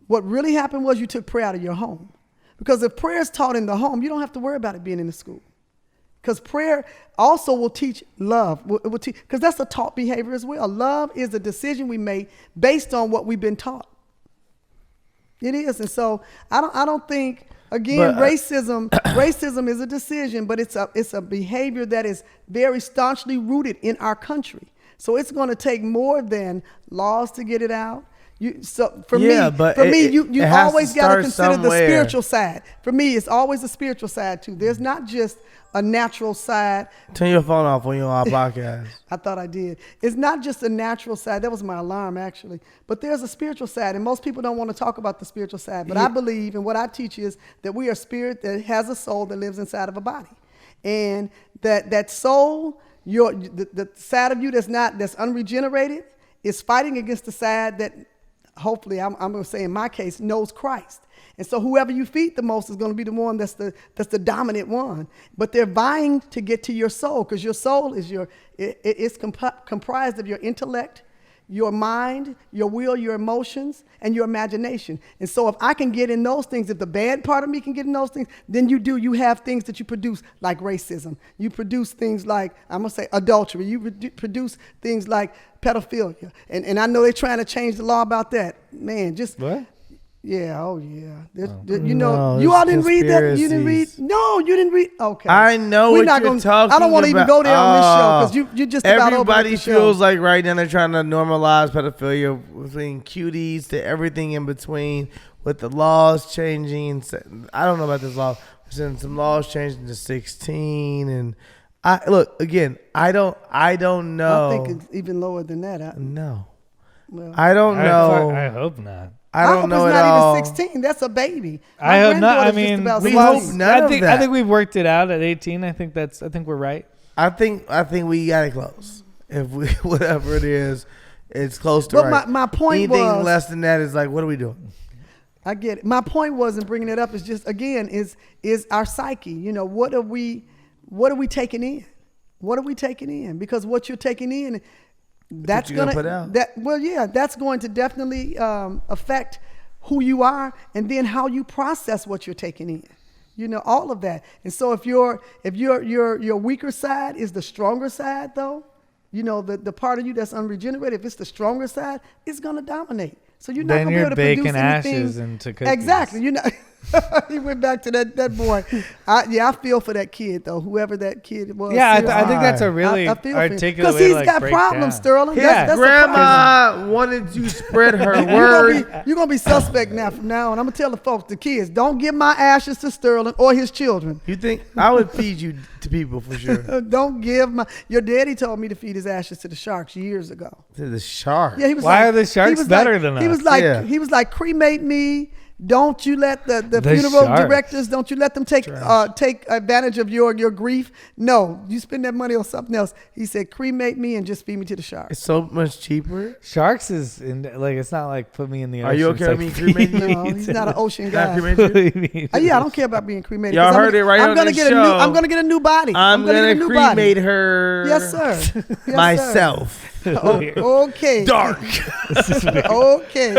What really happened was you took prayer out of your home. Because if prayer is taught in the home, you don't have to worry about it being in the school. Because prayer also will teach love. It will teach, because that's a taught behavior as well. Love is a decision we make based on what we've been taught. It is. And so I don't think, again, racism is a decision, but it's a behavior that is very staunchly rooted in our country. So it's going to take more than laws to get it out. You always got to consider the spiritual side. For me, it's always a spiritual side too. There's not just a natural side. Turn your phone off when you're on our podcast. I thought I did. It's not just a natural side. That was my alarm, actually. But there's a spiritual side, and most people don't want to talk about the spiritual side. But I believe, and what I teach is that we are spirit that has a soul that lives inside of a body, and that soul, the side of you that's unregenerated, is fighting against the side that hopefully, I'm going to say in my case, knows Christ. And so whoever you feed the most is going to be the one that's the dominant one. But they're vying to get to your soul, because your soul is it's comprised of your intellect, your mind, your will, your emotions, and your imagination. And so if I can get in those things, if the bad part of me can get in those things, then you have things that you produce like racism. You produce things like, I'm going to say adultery. You produce things like pedophilia. And I know they're trying to change the law about that. Man, just... What? Yeah, oh yeah. No, you all didn't read that? You didn't read? conspiracies. No, you didn't read? Okay. I know We're what not you're gonna, talking about. I don't want to even go there on this show, because you just about opened everybody the show. feels like right now they're trying to normalize pedophilia between cuties to everything in between, with the laws changing. I don't know about this law. Since some laws changing to 16, and I don't know. I think it's even lower than that. No. Well, I don't know. I hope not. I don't know it's at not all. even 16. That's a baby. I hope not. I granddaughter's just mean, about we 16. hope none of I that. think we've worked it out at 18. I think we're right. I think we got it close. If we whatever it is, it's close to But right. my point anything was, less than that is like, what are we doing? I get it. My point was, in bringing it up, is just, again, is our psyche. You know, what are we taking in? What are we taking in? Because what you're taking in, that's what you're gonna put out. That's going to definitely affect who you are, and then how you process what you're taking in. You know, all of that. And so if your weaker side is the stronger side, though, you know, the part of you that's unregenerated, if it's the stronger side, it's gonna dominate. So you're not Then gonna be you're able to produce baking anything. ashes into cookies. Exactly. You know, he went back to that boy. I feel for that kid, though, whoever that kid was. Yeah, seriously. I think that's a really I feel for him. articulate way he's to like got break problems, down. Sterling. Yeah. That's Grandma wanted to spread her word. you're gonna be suspect now from now on. I'm gonna tell the folks, the kids, don't give my ashes to Sterling or his children. You think I would feed you to people for sure? Don't give your daddy told me to feed his ashes to the sharks years ago. To the shark. Yeah, he was Why like, are the sharks he was better like, than he us? was like Yeah. he was like, cremate me. Don't you let the funeral sharks. directors, don't you let them take advantage of your grief. No, you spend that money on something else. He said, cremate me and just feed me to the sharks. It's so much cheaper. Sharks is like, it's not like put me in the ocean. Are you It's okay like with me cremating you? No, he's not an ocean Not guy. cremate you? Yeah, I don't care about being cremated. Y'all 'cause heard it right I'm on gonna this get show. I'm gonna get a new body. I'm gonna gonna get a new body. cremate her. Yes, sir. Yes, sir. myself. Okay. Dark. Okay.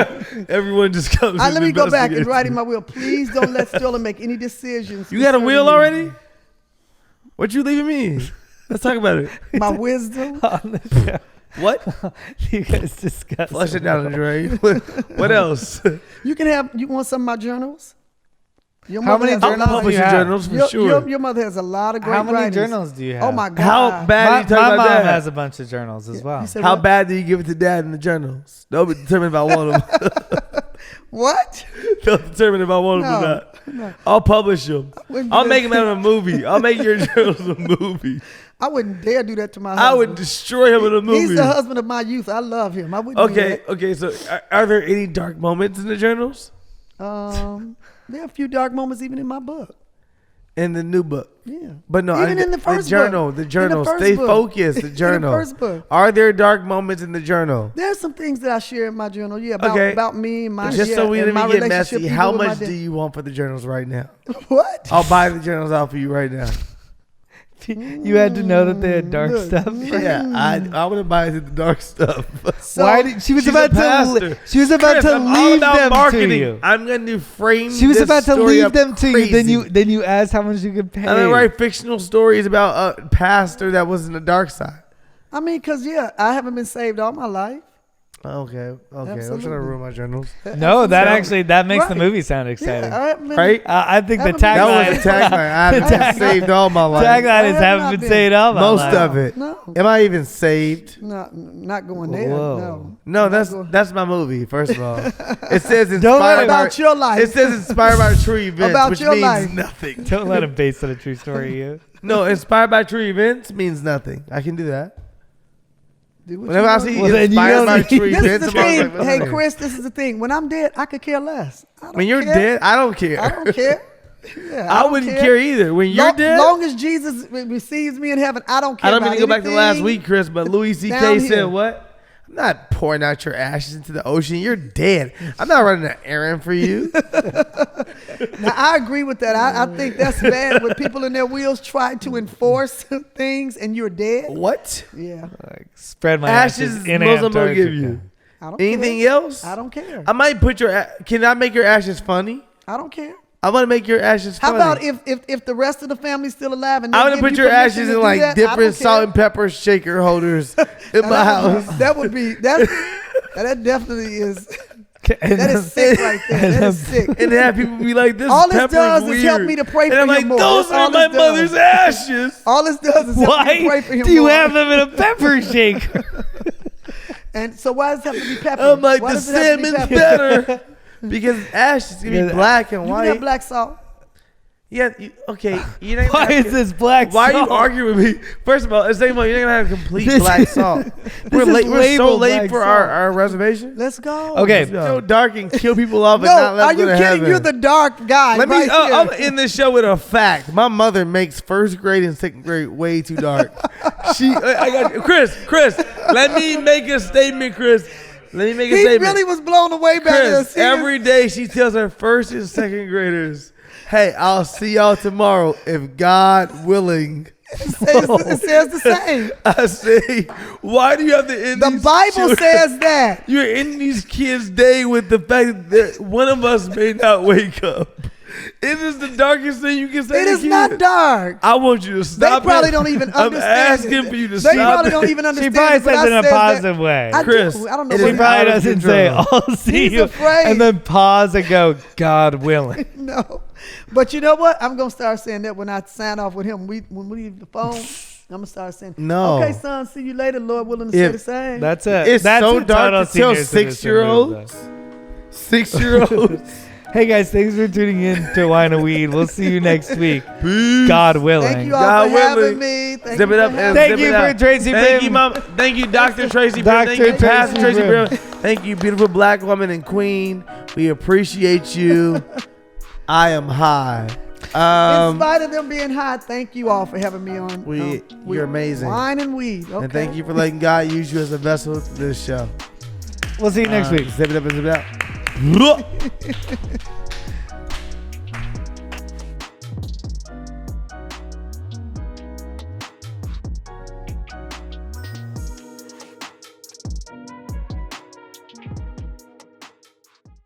Everyone just comes. Let me go back and investigates write in me. my will. Please don't let Sterling make any decisions. You got a concerning will me. already? What you leaving me? Let's talk about it. My wisdom. What? You guys discuss. Flush it down the drain. What else? You want some of my journals? Your How mother many has a I'll journals lot do of- publish you your have? journals for your, sure. your mother has a lot of great How many writings. journals do you have? Oh my God. How bad are you talking My about mom that? has a bunch of journals as well. You said How what? bad do you give it to dad in the journals? They'll be determined if I want them. What? They'll determine if I want them or No, not. no. I'll publish them. wouldn't I'll do make that. them out of a movie. I'll make your journals a movie. I wouldn't dare do that to my husband. I would destroy him in a movie. He's the husband of my youth. I love him. I wouldn't do Okay. So are there any dark moments in the journals? that. There are a few dark moments even in my book. In the new book? Yeah. But no, Even in the first journal. book. The In the journal. first Stay book. focused. The In the journal. first book. Are there dark moments in the journal? There's some things that I share in my journal. Yeah, Okay. about me and my Just yeah, so we and didn't my get relationship messy, even how with my much dad. do you want for the journals right now? What? I'll buy the journals out for you right now. You had to know that they had dark Look. stuff. Yeah, I want to buy the dark stuff. So, Why did she was She's about a pastor. to she was about Chris, to I'm all leave about them marketing. to you. I'm going to frame. She was this about to story leave up them to you. crazy. Then you asked how much you could pay. I'm going to write fictional stories about a pastor that was in the dark side. I mean, because, yeah, I haven't been saved all my life. Okay. I'm trying to Absolutely. ruin my journals. No, that actually makes the Right. movie sound exciting. Yeah, I haven't been, Right? I think the Haven't been- That tagline. was a tagline. I haven't been saved all my life. Tagline is I have haven't not been been. saved all my Most life. of it. No. Am I even saved? Not going there. Whoa. No, going- that's my movie. First of all, it says Don't inspired let by, about your life. It says inspired by true events, About which your means life. nothing. Don't let him base on a true story. You. No, inspired by true events means nothing. I can do that. Do what Whenever you I want. see Well, then you inspired don't by need- true This is events, the I'm thing. like, what's Hey, that? Chris, this is the thing. When I'm dead, I could care less. I don't When you're care. dead, I don't care. I don't care. Yeah, I don't wouldn't care either. When you're dead, long as Jesus receives me in heaven, I don't care. I don't mean about to go back to last anything week, Chris, but Louis C.K. down said here. what? I'm not pouring out your ashes into the ocean. You're dead. I'm not running an errand for you. Now, I agree with that. I think that's bad when people in their wheels try to enforce things and you're dead. What? Yeah. Like, spread my Ashes ashes is in the most I'm gonna Antarctica. give you. I don't Anything care. else? I don't care. I might put can I make your ashes funny? I don't care. I want to make your ashes How funny. about if the rest of the family's still alive and I they want to give put you your permission ashes to in do like that? I don't different salt care. and pepper shaker holders in my house. That would be that definitely is And that is sick right there. That is sick. And then have people be like, "This All this pepper does is is weird." help me to pray and for I'm him like, more. "Those That's are all my this does. mother's ashes." All this does is help me to pray for Why him do you more. have them in a pepper shaker? And so why does it have to be pepper? I'm like, Why the does it have to be salmon's pepper? better because ashes can be black and You white. can have black salt. Yeah, okay. You know Why is this black Why are salt? you arguing with me? First of all, it's saying you're not gonna have complete This- black salt. We're is late. We're so labeled late black for salt. our reservation. Let's go. Okay. It's so dark and kill people off. No, and not let are them you go to kidding? heaven. You're the dark guy. Let me. right I'm here. in this show with a fact. My mother makes first grade and second grade way too dark. I got Chris. Let me make a statement, Chris. Let me make a He statement. really was blown away by Chris, this. every day she tells her first and second graders, "Hey, I'll see y'all tomorrow if God willing." It says the same. I say, why do you have to end The these Bible children- says that. You're ending these kids' day with the fact that one of us may not wake up. It is the darkest thing you can say It to is kids. not dark. I want you to They stop probably it. don't even I'm understand. asking it. for you to They stop probably it. don't even She understand. probably it, but says I it in a says that- positive way. I Chris, do. I don't know. it She is what probably out of doesn't say, control. "I'll see He's you," afraid. and then pause and go, "God willing." No, but you know what? I'm gonna start saying that when I sign off with him. When we leave the phone, I'm gonna start saying, No. Okay, son, see you later. Lord willing to say If- the same." That's it. It's That's so a dark total to tell senior citizen 6-year-olds. move, 6-year-olds. Hey guys, thanks for tuning in to Wine and Weed. We'll see you next week. Peace. God willing. Thank you all God for having willing. me. Thank Zip you it up for and having Thank zip you it for out. Tracy Thank Brim. you, Mom. Thank you, Dr. Tracy Brim. Dr. Thank you, Pastor Tracy Tracy Brim. Brim. Thank you, beautiful black woman and queen. We appreciate you. I am high. In spite of them being high, thank you all for having me on. You're amazing. Wine and weed. Okay. And thank you for letting God use you as a vessel to this show. We'll see you next week. Zip it up and zip it out.